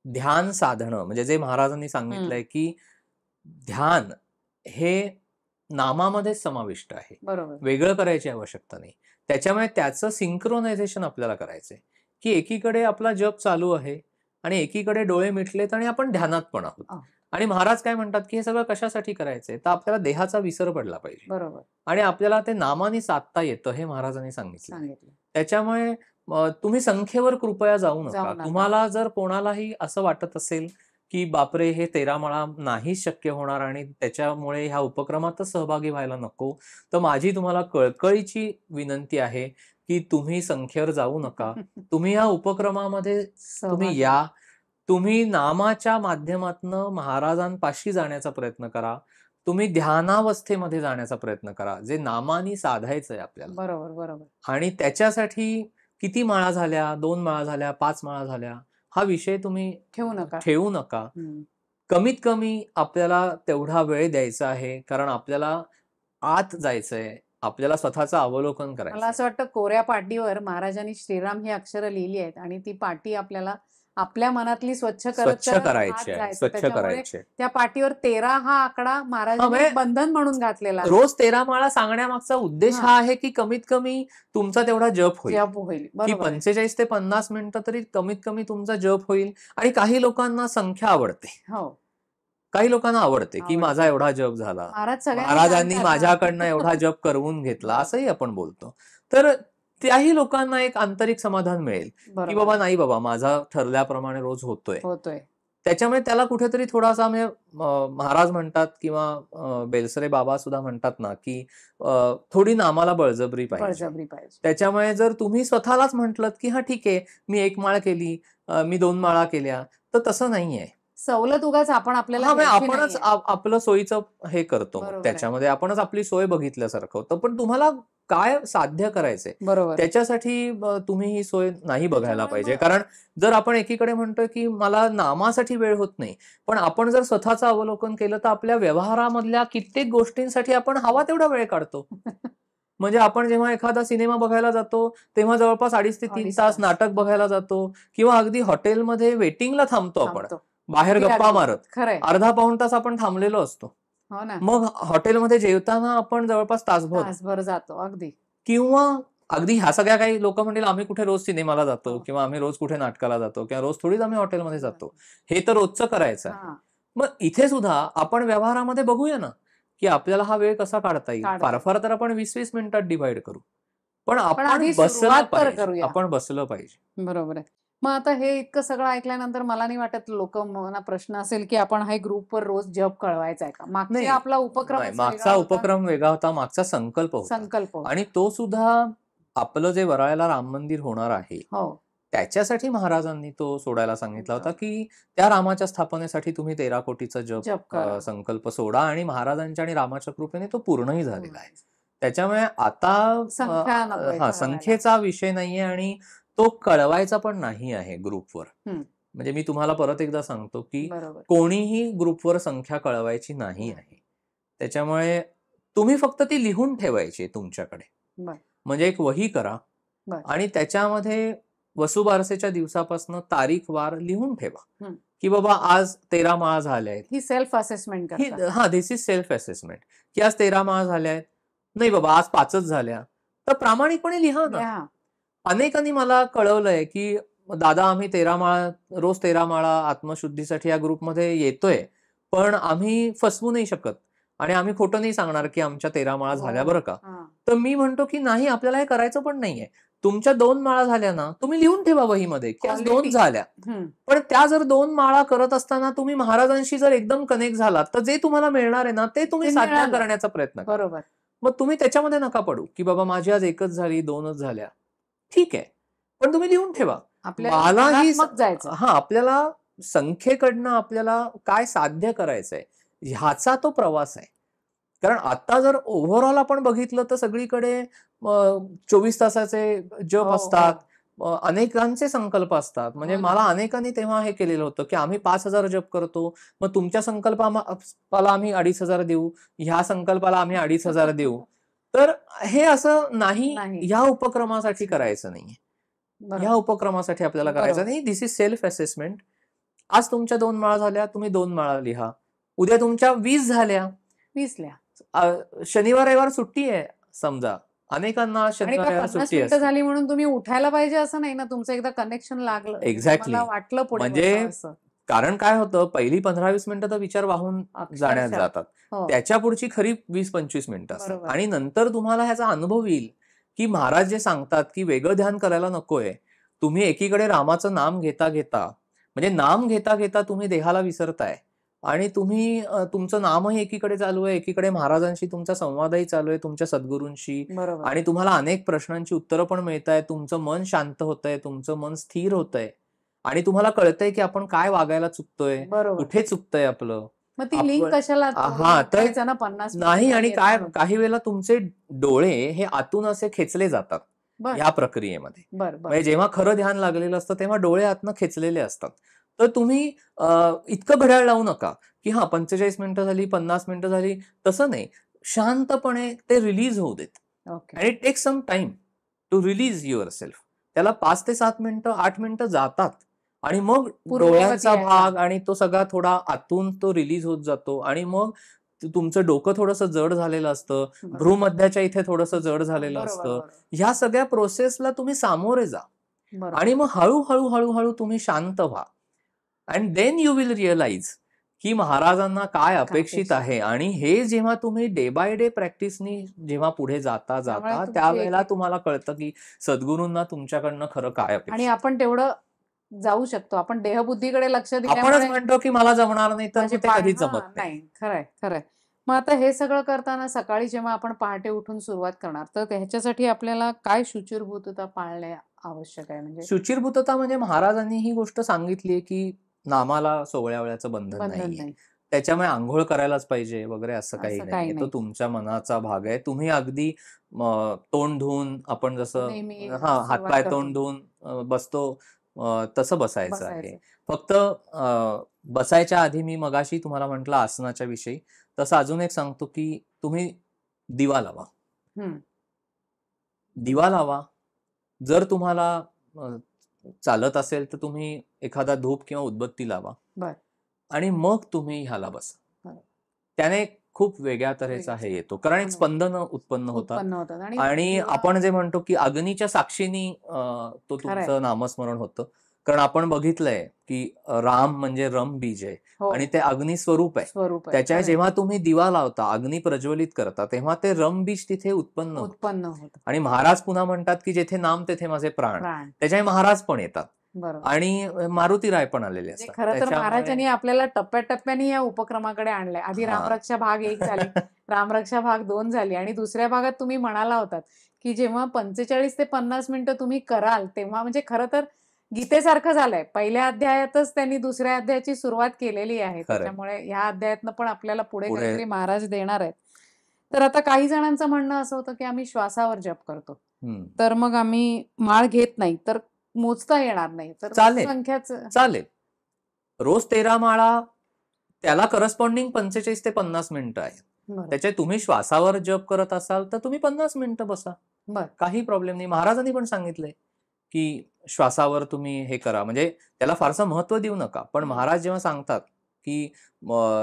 ध्यान साधणं, म्हणजे जे महाराजांनी सांगितलंय, की ध्यान हे नामामध्येच समाविष्ट आहे. बरोबर. वेगळं करायची आवश्यकता नाही. त्याच्यामुळे त्याचं सिंक्रोनायझेशन आपल्याला करायचंय, की एकीकडे आपला जप चालू आहे आणि एकीकडे डोळे मिटलेत आणि आपण ध्यानात पण आहोत. हां. आणि महाराज काय म्हणतात, की हे सगळं कशासाठी करायचंय? तर आपल्याला देहाचा विसर पडला पाहिजे बरोबर. आणि आपल्याला ते नामाने साधता येतं, हे महाराजांनी सांगितलं. सांगितलं. त्याच्यामुळे तुम्ही संख्येवर कृपया जाऊ नका. जाऊ नका. तुम्हाला जर कोणालाही असं वाटत असेल, की बापरे, हे 13 माळा नाहीच शक्य होणार आणि त्याच्यामुळे ह्या उपक्रमातच सहभागी व्हायला नको, तर माझी तुम्हाला कळकळीची विनंती आहे, की तुम्ही संख्येवर जाऊ नका. तुम्ही या उपक्रमामध्ये तुम्ही सहभागी. या. तुम्ही नामाच्या माध्यमातनं महाराजांपाशी जाण्याचा प्रयत्न करा. तुम्ही ध्यानावस्थेमध्ये जाण्याचा प्रयत्न करा, जे नामानी साधायचंय आपल्याला. बरोबर, बरोबर. आणि त्याच्यासाठी किती माळा झाल्या, 2 माळा झाल्या, 5 माळा झाल्या, हा विषय तुम्ही ठेवू नका. ठेवू नका. कमीत कमी आपल्याला तेवढा वेळ द्यायचा आहे, कारण आपल्याला आत जायचंय. आपल्याला स्वतःचं अवलोकन मला करायचंय. असं वाटतं कोऱ्या पाटीवर महाराजांनी श्रीराम ही अक्षरं लिहिली आहेत आणि ती पाटी आपल्याला आपल्या मनातली स्वच्छ करत स्वच्छ करत आत करायची आहे. जायचं. स्वच्छ त्याच्यामुळे करायची आहे. त्या पाटीवर 13 हा आकडा महाराजांनी म्हणजे बंधन म्हणून घातलेला आहे. रोज 13 माळा सांगण्यामागचा उद्देश हां. हा आहे, की कमीत कमी तुमचा तेवढा जप होईल. जप होईल. की बरोबर आहे. 45 ते 50 मिनिटं तरी कमीत कमी तुमचा जप होईल. आणि काही लोकांना संख्या आवडते. हो. काही लोकांना आवडते, की आवडते. माझा एवढा जप झाला. महाराज सगळ्यांना महाराजांनी सांगतात ना. माझ्याकडनं एवढा जप करवून घेतला, असंही आपण बोलतो. तर त्याही लोकांना एक आंतरिक समाधान मिळेल, की बरोबर बाबा आहे. नाही बाबा, माझा ठरल्याप्रमाणे रोज होतोय. होतोय. त्याच्यामुळे त्याला कुठेतरी थोडासा म्हणजे महाराज म्हणतात किंवा बेलसरे बाबा सुद्धा म्हणतात ना, की थोडी नामाला बळजबरी पाहिजे. बळजबरी पाहिजे. त्याच्यामुळे जर तुम्ही स्वतःलाच म्हटलत, की हां ठीक आहे, मी 1 माळ केली, मी 2 माळा केल्या, तर तसं नाहीये. सवलत उगाच आपण आपल्याला हां, म्हणजे घ्यायची आपणच नाहीये. आपलं सोयीचं हे करतो. बरोबर आहे. त्याच्यामध्ये आपणच आपली सोय बघितल्यासारखं होतं. पण तुम्हाला काय साध्य करायचंय, बरोबर. त्याच्यासाठी तुम्ही ही सोय नाही बघायला त्याच्यामुळे पाहिजे. मग कारण जर आपण एकीकडे म्हणतोय, की मला नामासाठी वेळ होत नाही, पण आपण जर स्वतःचं अवलोकन केलं, तर आपल्या व्यवहारामधल्या कित्येक गोष्टींसाठी आपण हवा तेवढा वेळ काढतो. म्हणजे आपण जेव्हा एखादा सिनेमा बघायला जातो, तेव्हा जवळपास 2.5 ते 3 2.5 तास तास. नाटक बघायला जातो किंवा अगदी हॉटेलमध्ये वेटिंगला थांबतो आपण. थांबतो. बाहेर अगदी, गप्पा अगदी. मारत. खरंय. अर्धा पाऊण तास आपण थांबलेलो असतो. हो ना. मग हॉटेलमध्ये जेवताना आपण जवळपास तासभर तासभर जातो. अगदी. किंवा अगदी ह्या सगळ्या काही लोकं म्हणतील, आम्ही कुठे रोज सिनेमाला जातो हो. किंवा आम्ही रोज कुठे नाटकाला जातो किंवा रोज थोडीच आम्ही हॉटेलमध्ये जातो. हे तर रोजचं करायचं आहे. हां. मग इथे सुद्धा आपण व्यवहारामध्ये बघूया ना, की आपल्याला हा वेळ कसा काढता येईल. काढता फार येईल. फार तर आपण 20-20 मिनिटात डिव्हाईड करू. पण पण आपण आधी बसलं सुरुवात तर पाहिजे. करूया. आपण बसलं पाहिजे. बरोबर आहे. मग आता हे इतकं सगळं ऐकल्यानंतर मला नाही वाटत लोकांना प्रश्न असेल, की आपण हे ग्रुपवर रोज जप कळवायचा आहे का? मागचा नाही, आपला उपक्रम नाही, असा मागचा वेगळा होता. उपक्रम वेगळा होता, मागचा संकल्प होता. संकल्प होता. आणि तो सुद्धा आपलं जे वराळ्याला राम मंदिर होणार आहे, हो. त्याच्यासाठी महाराजांनी तो सोडायला सांगितला होता, हो. की त्या रामाच्या स्थापनेसाठी तुम्ही 13 कोटीचा जप जप करा. संकल्प सोडा. आणि महाराजांच्या आणि रामाच्या कृपेने तो पूर्णही झालेला आहे. त्याच्यामुळे आता संख्या नकोय हां, ठरवायला. संख्येचा विषय नाहीये आणि तो कळवायचा पण नाही आहे ग्रुपवर. हम्म. म्हणजे मी तुम्हाला परत एकदा सांगतो की बरोबर. कोणीही ग्रुपवर संख्या कळवायची नाही आहे. त्याच्यामुळे तुम्ही फक्त ती लिहून ठेवायची तुमच्याकडे. बर. म्हणजे एक वही करा बर. आणि त्याच्यामध्ये वसुबारसेच्या दिवसापासून तारीख वार लिहून ठेवा हम्म. की बाबा आज 13 माळा झाल्या आहेत. ही सेल्फ असेसमेंट करता. हा, दिस इज सेल्फ असेसमेंट की आज 13 माळा झाल्या आहेत. नाही बाबा आज 5च झाल्या. तर प्रामाणिकपणे लिहा ना. लिहा. अनेकांनी मला कळवलंय की दादा आम्ही 13 माळा रोज 13 माळा आत्मशुद्धीसाठी या ग्रुपमध्ये येतोय, पण आम्ही फसवू नाही शकत आणि आम्ही खोटं नाही सांगणार की आमच्या 13 माळा झाल्या बरं का. हा. तर मी म्हणतो की नाही, आपल्याला हे करायचं पण नाहीये. तुमच्या 2 माळा झाल्या ना, तुम्ही लिहून ठेवा वहीमध्ये की आज 2 Quality. झाल्या. हम्म. पण त्या जर 2 माळा करत असताना तुम्ही महाराजांशी जर एकदम कनेक्ट झालात तर जे तुम्हाला मिळणार आहे ना ते तुम्ही ते साध्य मिळालं. करण्याचा प्रयत्न करा. बरोबर. मग तुम्ही त्याच्यामध्ये नका पडू की बाबा माझी आज 1च झाली 2च झाल्या. ठीक आहे, पण तुम्ही लिहून ठेवा. आपल्याला मलाही धनात्मक जायचं. हा, आपल्याला संख्येकडनं आपल्याला काय साध्य करायचंय ह्याचा तो प्रवास आहे. कारण आता जर ओव्हरऑल आपण बघितलं तर सगळीकडे 24 तासाचे जप हो, असतात, हो. अनेकांचे संकल्प असतात. म्हणजे हो ना. मला अनेकांनी तेव्हा हे केलेलं होतं की आम्ही 5,000 जप करतो, मग तुमच्या संकल्पाला आम्ही 2,500 देऊ, ह्या संकल्पाला आम्ही 2,500 देऊ. तर हे असं नाही, नाही. ह्या उपक्रमासाठी करायचं नाहीये. बरोबर. ह्या उपक्रमासाठी आपल्याला करायचं बरोबर. नाही. दिस इज सेल्फ असेसमेंट. आज तुमच्या 2 माळा झाल्या, तुम्ही 2 माळा लिहा. उद्या तुमच्या 20 झाल्या. 20 लिहा. शनिवार रविवार सुट्टी आहे समजा. अनेकांना आणि शनिवार का रविवार 50 सुट्टी मिनिटं असते. झाली म्हणून तुम्ही उठायला पाहिजे असं नाही ना. तुमचं एकदा कनेक्शन लागलं. एक्झॅक्टली. मला वाटलं पुढे म्हणजे बसावं असं. कारण काय होतं, पहिली 15-20 मिनिटं तर विचार वाहून जाण्यात अक्षरशः. जातात. हो. त्याच्या पुढची खरी 20-25 मिनिटं असतात. बरोबर. आणि नंतर तुम्हाला ह्याचा अनुभव येईल की महाराज जे सांगतात की वेगळं ध्यान करायला नकोय. तुम्ही एकीकडे रामाचं नाम घेता घेता, म्हणजे नाम घेता घेता तुम्ही देहाला विसरताय आणि तुम्ही तुमचं नामही एकीकडे चालू आहे, एकीकडे महाराजांशी तुमचा संवादही चालू आहे, तुमच्या सद्गुरूंशी. बरोबर. आणि तुम्हाला अनेक प्रश्नांची उत्तरं पण मिळतायत. तुमचं मन शांत होतंय, तुमचं मन स्थिर होतंय आणि तुम्हाला कळतंय की आपण काय वागायला चुकतोय, बरोबर. कुठे चुकतंय आपलं. मग ती लिंक आपण कशाला हा, तर उठायचं ना 50 नाही. आणि मिनिटं काय येतं. काही वेळेला तुमचे डोळे हे आतून असे खेचले जातात बर ह्या प्रक्रियेमध्ये. बर बर. म्हणजे जेव्हा खरं ध्यान लागलेलं असतं तेव्हा डोळे आतनं खेचलेले असतात. तर तुम्ही इतकं घड्याळ लावू नका की हा 45 मिनिटं झाली, 50 मिनिटं झाली. तसं नाही, शांतपणे ते रिलीज होऊ देत. ओके. आणि it takes some time to release yourself. त्याला 5 ते 7 मिनिटं 8 मिनिटं जातात आणि मग पूर्ववत डोळ्यांचा यायला. भाग आणि तो सगळा थोडा आतून तो रिलीज होत जातो आणि मग तुमचं डोकं थोडंसं जड झालेलं असतं, बरोबर. भ्रूमध्याच्या इथे थोडंसं जड झालेलं बरोबर, असतं. बरोबर. ह्या सगळ्या प्रोसेसला तुम्ही सामोरे जा बरोबर. आणि मग हळूहळू हळूहळू तुम्ही शांत व्हा. And then you will realise की महाराजांना काय अपेक्षित अपेक्षित आहे. आणि हे जेव्हा तुम्ही डे बाय डे प्रॅक्टिसनी जेव्हा पुढे जाता त्यामुळे जाता तुमची त्यावेळेला एक- तुम्हाला कळतं की सद्गुरूंना तुमच्याकडनं खरं काय आणि अपेक्षित. आपण तेवढं जाऊ शकतो. आपण देहबुद्धीकडे लक्ष आपणच दिल्यामुळे म्हणतो की मला जमणार नाही, तर माझे मग ते पाय- कधीच हां, जमत नाही. नाही. खरंय खरंय. मग आता हे सगळं करताना सकाळी जेव्हा आपण पहाटे उठून सुरुवात करणार तर ह्याच्यासाठी आपल्याला काय शुचिर्भूतता पाळणे आवश्यक आहे? म्हणजे शुचिर्भूतता म्हणजे महाराजांनी ही गोष्ट सांगितली की नामाला सोवळ्या वेळाचं बंधन बंधन नाहीये. नाही. त्याच्यामुळे आंघोळ करायलाच पाहिजे वगैरे असं काही असं काही नाहीये. तो नाही. तुमच्या मनाचा भाग आहे. तुम्ही अगदी तोंड धुवून आपण जसं नेहमी हातपाय सुरुवात करतो. तोंड धुवून बसतो, तसं बसायचं आहे. बसायचं. फक्त बसायच्या आधी मी मगाशी तुम्हाला म्हटलं आसनाच्या विषयी, तसं अजून एक सांगतो की तुम्ही दिवा लावा. हम्म. दिवा लावा. जर तुम्हाला चालत असेल तर तुम्ही एखादा धूप किंवा उदबत्ती लावा बर. आणि मग तुम्ही ह्याला बसा. बरं. त्याने खूप वेगळ्या तऱ्हेचा हे येतो, कारण एक अनुभव. स्पंदन उत्पन्न होतात. उत्पन्न होतात आणि आणि दिवा- आपण जे म्हणतो की अग्नीच्या साक्षीनी तो खरंय. तुमचं नामस्मरण होतं. कारण आपण बघितलंय की राम म्हणजे रम बीज आहे हो. आणि ते अग्नी स्वरूप आहे. स्वरूप आहे. त्याच्या खरंय. जेव्हा तुम्ही दिवा लावता, अग्नी प्रज्वलित करता, तेव्हा ते रम बीज तिथे उत्पन्न होतं. उत्पन्न होत आणि महाराज पुन्हा म्हणतात की जेथे नाम तेथे माझे प्राण. प्राण. त्याच्यामुळे महाराज पण येतात बरोबर. आणि मारुतीराय पण आलेले म्हणजे असतात. खरं तर त्याच्यामुळे- महाराजांनी आपल्याला टप्प्याटप्प्याने या उपक्रमाकडे आणलंय. आधी हा. रामरक्षा भाग 1 झाली, रामरक्षा भाग 2 झाली आणि दुसऱ्या भागात तुम्ही म्हणाला होतात की जेव्हा 45 ते 50 मिनिटं तुम्ही कराल तेव्हा म्हणजे खरं तर गीतेसारखं झालंय. पहिल्या अध्यायातच त्यांनी दुसऱ्या अध्यायाची सुरुवात केलेली आहे. खरंय. त्याच्यामुळे ह्या अध्यायातनं पण आपल्याला पुढे पुढे- काहीतरी महाराज देणार आहेत. तर आता काही जणांचं म्हणणं असं होतं की आम्ही श्वासावर जप करतो, हम्म. तर मग आम्ही माळ घेत नाही, तर मोजता येणार नाही, तर चालेल. संख्याच चालेल. रोज 13 माळा त्याला करस्पॉन्डिंग 45 ते 50 मिनिटं आहेत. बरोबर. त्याचे तुम्ही श्वासावर जप करत असाल तर तुम्ही 50 मिनिटं बसा. बर काही प्रॉब्लेम नाही. महाराजांनी पण सांगितलंय की श्वासावर तुम्ही हे करा, म्हणजे त्याला फारसं महत्व देऊ नका. पण महाराज जेव्हा सांगतात की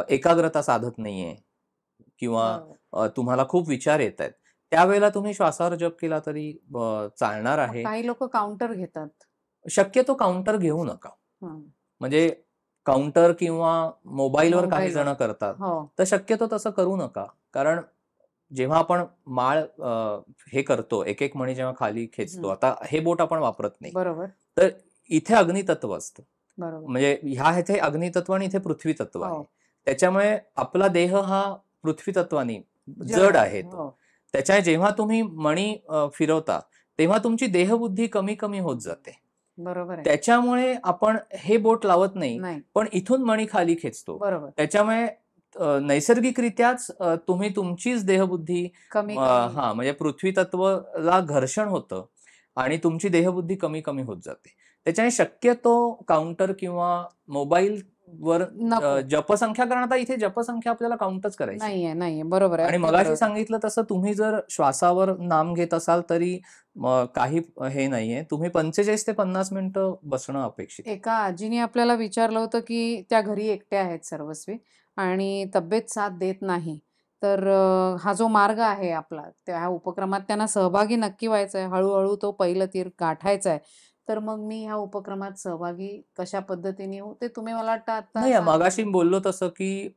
एकाग्रता साधत नाहीये किंवा बरोबर. तुम्हाला खूप विचार येत आहेत, त्यावेळेला तुम्ही श्वासावर जप केला तरी चालणार मग आहे. काही लोक काउंटर घेतात. शक्यतो काउंटर घेऊ नका. हं. म्हणजे काउंटर किंवा मोबाईलवर काही मोबाईलवर. जण करतात, हो तर शक्यतो तसं करू नका. कारण जेव्हा आपण माळ हे करतो, एक एक मणी जेव्हा खाली खेचतो, आता हे बोट आपण वापरत नाही, बरोबर तर इथे अग्नितत्व असतं. बरोबर. म्हणजे ह्या इथे अग्नितत्व आणि इथे पृथ्वी तत्व आहे. हो. त्याच्यामुळे आपला देह हा पृथ्वी तत्वाने जड आहे तो. हो. त्याच्या जेव्हा तुम्ही मणी फिरवता तेव्हा तुमची देहबुद्धी कमी कमी होत जाते. बरोबर आहे. त्याच्यामुळे आपण हे बोट लावत नाही, नाही पण इथून मणी खाली खेचतो. बरोबर. त्याच्यामुळे नैसर्गिकरित्याच तुम्ही तुमचीच देहबुद्धी कमी हा म्हणजे पृथ्वी तत्वला घर्षण होतं आणि तुमची देहबुद्धी कमी कमी होत जाते. त्याच्याने शक्यतो काउंटर किंवा मोबाईल वर नको. जपसंख्या, कारण आता इथे जपसंख्या आपल्याला काउंटच करायची आहे. नाहीये नाहीये बरोबर आहे. आणि अगदी मगाशी बरोबर. सांगितलं तसं तुम्ही जर श्वासावर नाम घेत असाल तरी काही हे नाहीये. तुम्ही 45 ते 50 मिनिटं बसणं अपेक्षित आहे. एका आजीने आपल्याला विचारलं होतं की त्या घरी एकट्या आहेत सर्वस्वी आणि तब्येत साथ देत नाही, तर हा जो मार्ग आहे आपला त्या ह्या उपक्रमात त्यांना सहभागी नक्की व्हायचं आहे. हळूहळू तो पहिलं तीर गाठायचा आहे. तर मग मी ह्या उपक्रमात सहभागी कशा पद्धतीने होऊ ते तुम्ही मला वाटतं आता नाही, मगाशी सांगितलं. बोललो तसं की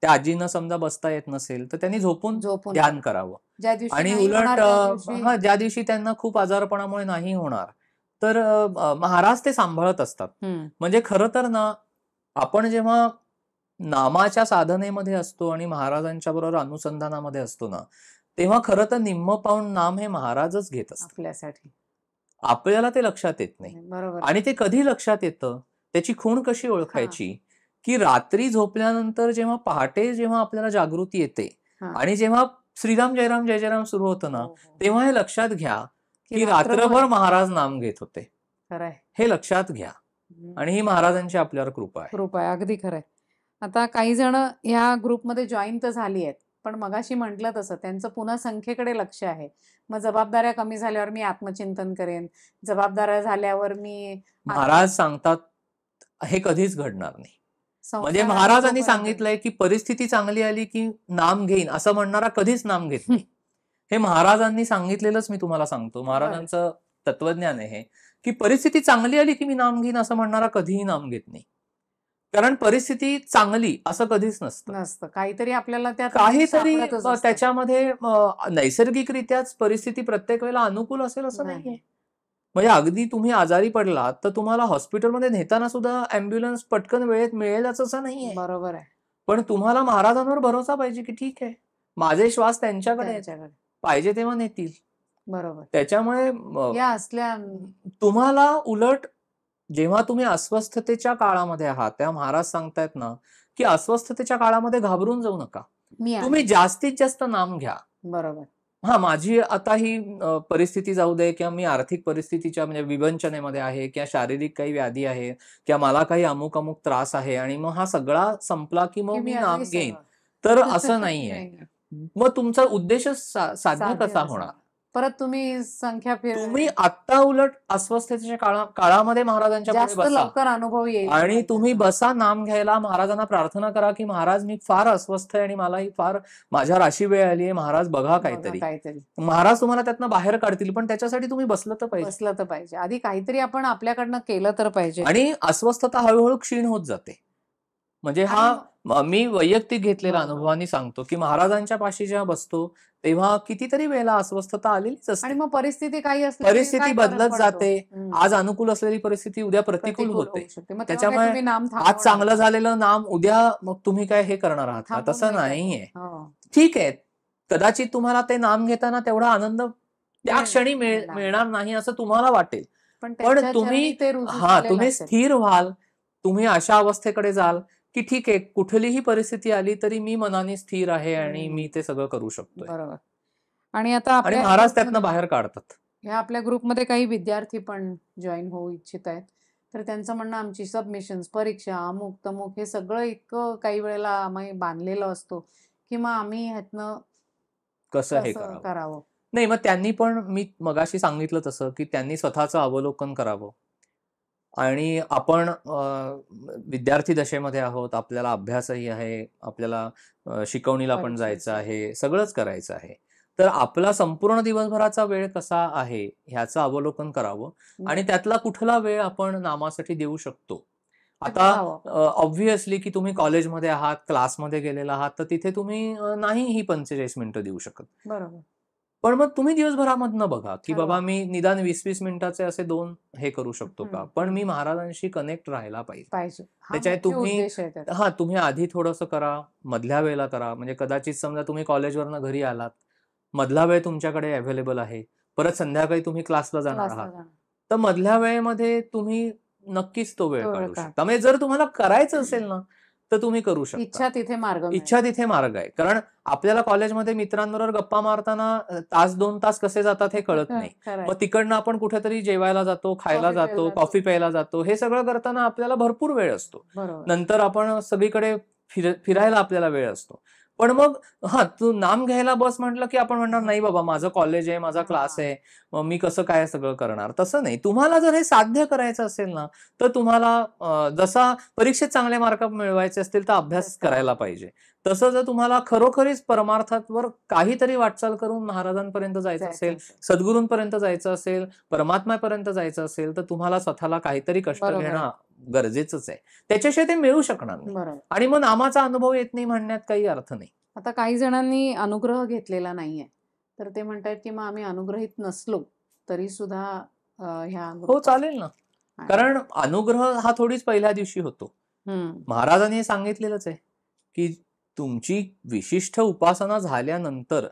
त्या आजींना समजा बसता येत नसेल तर त्यांनी झोपून झोपून ध्यान राहा. करावं. ज्या दिवशी आणि नाही उलट होणार त्या दिवशी हा ज्या दिवशी त्यांना खूप आजारपणामुळे नाही होणार, तर महाराज ते सांभाळत असतात. म्हणजे खरं तर ना, आपण जेव्हा नामाच्या साधनेमध्ये असतो आणि महाराजांच्या बरोबर अनुसंधानामध्ये असतो ना, तेव्हा खरं तर निम्म पाऊण नाम हे महाराजच घेत असतात. आपल्यासाठी. आपल्याला ते लक्षात येत नाही. बरोबर. आणि ते कधी लक्षात येतं, त्याची खूण कशी ओळखायची, की रात्री झोपल्यानंतर जेव्हा पहाटे जेव्हा आपल्याला जागृती येते हां. आणि जेव्हा श्रीराम जयराम जय जयराम सुरू होतं ना, हो, हो. तेव्हा हे लक्षात घ्या की की रात्रभर महाराज नाम घेत होते. खरंय. हे लक्षात घ्या. आणि ही महाराजांची आपल्यावर कृपा आहे. कृपा आहे. अगदी खरंय. आता काही जण ह्या ग्रुपमध्ये जॉईन तर झाली आहेत, पण मगाशी म्हटलं तसं त्यांचं पुन्हा संख्येकडे लक्ष आहे. मग जबाबदाऱ्या कमी झाल्यावर मी आत्मचिंतन करेन, जबाबदाऱ्या झाल्यावर मी महाराज सांगतात हे कधीच घडणार नाही. म्हणजे संसाराला महाराजांनी जोपर्यंत- सांगितलंय की परिस्थिती चांगली आली की नाम घेईन असं म्हणणारा कधीच नाम घेत नाही. हे महाराजांनी सांगितलेलंच मी तुम्हाला सांगतो. महाराजांचं तत्वज्ञान आहे हे, की परिस्थिती चांगली आली की मी नाम घेईन असं म्हणणारा कधीही नाम घेत नाही. कारण परिस्थिती चांगली असं कधीच नसतं. नसतं. काहीतरी आपल्याला त्यात काहीतरी सापडतच असतं. त्याच्यामध्ये नैसर्गिकरित्याच परिस्थिती प्रत्येक वेळेला अनुकूल असेल असं नाही. नाहीये. म्हणजे अगदी तुम्ही आजारी पडलात तर तुम्हाला हॉस्पिटलमध्ये नेताना सुद्धा अँब्युलन्स पटकन वेळेत मिळेलच असं नाहीये. बरोबर आहे. पण तुम्हाला महाराजांवर भरोसा पाहिजे की ठीक आहे, माझे श्वास त्यांच्याकडे आहेत. त्यांच्याकडे. पाहिजे तेव्हा नेतील. बरोबर. त्याच्यामुळे या असल्या तुम्हाला उलट जेव्हा तुम्ही अस्वस्थतेच्या काळामध्ये आहात, तेव्हा महाराज सांगतायत ना, की अस्वस्थतेच्या काळामध्ये घाबरून जाऊ नका. मी आहे. तुम्ही जास्तीत जास्त नाम घ्या. बरोबर. हा, माझी आता ही परिस्थिती जाऊ दे किंवा मी आर्थिक परिस्थितीच्या म्हणजे विवंचनेमध्ये आहे किंवा शारीरिक काही व्याधी आहे किंवा मला काही अमुक अमुक त्रास आहे आणि मग हा सगळा संपला की मग की मी मी नाम अगदी घेईन, सर्व. तर असं नाहीये. नाही. मग तुमचा उद्देशच साध्य साध्य कसा कसा होणार? परत तुम्ही संख्या तुम्ही आता उलट अस्वस्थतेच्या काळामध्ये महाराजांच्या पुढे जास्त बसा लवकर अनुभव येईल आणि तुम्हाला तुम्ही त्याचा. बसा नाम घ्यायला. महाराजांना प्रार्थना करा की महाराज मी फार अस्वस्थ आहे आणि मला ही फार माझ्या राशी वेळ आली आहे, महाराज बघा बघा काहीतरी. काहीतरी महाराज तुम्हाला त्यातनं बाहेर काढतील, पण त्याच्यासाठी तुम्ही बसलं तर पाहिजे. बसलं तर पाहिजे. आधी काहीतरी आपण आपल्याकडनं केलं तर पाहिजे. आणि अस्वस्थता हळूहळू क्षीण होत जाते. म्हणजे हा मी वैयक्तिक घेतलेला बरोबर. अनुभवाने सांगतो की महाराजांच्या पाशी जेव्हा बसतो तेव्हा कितीतरी वेळेला अस्वस्थता आलेलीच आणि असते. मग परिस्थिती काही असली तरी परिस्थिती काय फरक बदलत पडतो? जाते. हम्म. आज अनुकूल असलेली परिस्थिती उद्या प्रतिकूल होते. होऊ शकते. मग तेव्हा काय त्याच्यामुळे तुम्ही नाम आज थांबवणार चांगलं का? झालेलं नाम उद्या मग तुम्ही काय हे करणार आहात का? थांबवून तसं नाही नाहीये. टाकायचं. हो. ठीक आहे, कदाचित तुम्हाला ते नाम घेताना तेवढा आनंद त्या मिळेल- क्षणी मिळणार. मिळणार नाही असं तुम्हाला वाटेल. पण पण त्यांच्या तुम्ही चरणी ते रुजू हा झालेलं तुम्ही असेल. स्थिर व्हाल, तुम्ही अशा अवस्थेकडे जाल की ठीक आहे, कुठलीही परिस्थिती आली तरी मी मनाने स्थिर आहे आणि हम्म. मी ते सगळं करू शकतोय. बरोबर. आणि आता आणि आपल्या महाराज त्यातनं बाहेर काढतात. ह्या आपल्या ग्रुपमध्ये काही विद्यार्थी पण जॉईन होऊ इच्छित आहेत. तर त्यांचं म्हणणं आमची सबमिशन्स, परीक्षा, अमुक-तमुक हे सगळं इतकं काही वेळेला आम्ही बांधलेलं असतो, की मग आम्ही ह्यातनं कसं हे कसं करावं? करावं? नाही, मग त्यांनी पण मी मगाशी सांगितलं तसं, की त्यांनी स्वतःचं अवलोकन करावं आणि आपण विद्यार्थी दशेमध्ये आहोत, आपल्याला अभ्यासही आहे, आपल्याला शिकवणीला पण जायचं परीक्षेचं. आहे, सगळंच करायचं आहे. तर आपला संपूर्ण दिवसभराचा वेळ कसा आहे, ह्याचं अवलोकन करावं आणि बरं. त्यातला कुठला वेळ आपण नामासाठी देऊ शकतो. ते आता बघावं. ऑब्व्हियसली की तुम्ही कॉलेजमध्ये आहात, क्लासमध्ये गेलेला आहात, तर तिथे तुम्ही नाही ही 45 मिनिटं देऊ शकत. बरोबर. पण मग तुम्ही दिवसभरामधनं बघा, की ठरवा. बाबा मी निदान 20-20 मिनिटाचे असे 2 हे करू शकतो का? पण मी महाराजांशी कनेक्ट राहायला पाहिजे. पाहिजे. हा त्याच्यात मुख्य तुम्ही उद्देश आहे त्याचा. हां, तुम्ही आधी थोडंसं करा, मधल्या वेळेला करा. म्हणजे कदाचित समजा तुम्ही कॉलेजवरनं घरी आलात, मधला वेळ तुमच्याकडे अवेलेबल आहे. परत संध्याकाळी तुम्ही क्लासला जाणार आहात. क्लासला जाणं. तर मधल्या वेळेमध्ये तुम्ही नक्कीच तो वेळ तो वेळ काढू काढ. शकता. म्हणजे जर तुम्हाला करायचं असेल ना, तर तुम्ही करू शकता. इच्छा तिथे मार्ग मिळेल. इच्छा तिथे मार्ग आहे. कारण आपल्याला कॉलेजमध्ये मित्रांबरोबर गप्पा मारताना तास 2 तास कसे जातात हे कळत नाही. खरंय. मग तिकडनं आपण कुठेतरी जेवायला जातो, खायला कॉफी प्यायला जातो, जातो. कॉफी प्यायला जातो. हे सगळं करताना आपल्याला भरपूर वेळ असतो. बरोबर. नंतर आपण सगळीकडे फिरायला आपल्याला वेळ असतो. पण मग हां, तू नाम घ्यायला बस म्हटलं, की आपण म्हणणार नाही बाबा माझं कॉलेज आहे, माझा क्लास आहे. मग मी कसं काय सगळं करणार? तसं नाही. तुम्हाला जर हे साध्य करायचं असेल ना, तर तुम्हाला जसा परीक्षेत चांगले मार्क मिळवायचे असतील तर अभ्यास करायला पाहिजे. तसं जर तुम्हाला खरोखरीच परमार्थावर काहीतरी वाटचाल करून महाराजांपर्यंत जायचं असेल, सद्गुरूंपर्यंत जायचं असेल, परमात्म्यापर्यंत जायचं असेल, तर तुम्हाला स्वतःला काहीतरी कष्ट बरोबर आहे. घेणं गरजेचंच आहे. त्याच्याशिवाय ते मिळू शकणार नाही. बरोबर. आणि मग नामाचा अनुभव येत नाही म्हणण्यात काही अर्थ नाही. आता काही जणांनी अनुग्रह घेतलेला नाहीये. तर ते म्हणतायत, की मग आम्ही अनुग्रहित नसलो तरी सुद्धा ह्या हो, ग्रुपात चालेल ना. आहे. कारण अनुग्रह हा थोडीच पहिल्या दिवशी होतो. महाराजांनी हे सांगितलेलंच आहे, की तुमची विशिष्ट उपासना झाल्यानंतर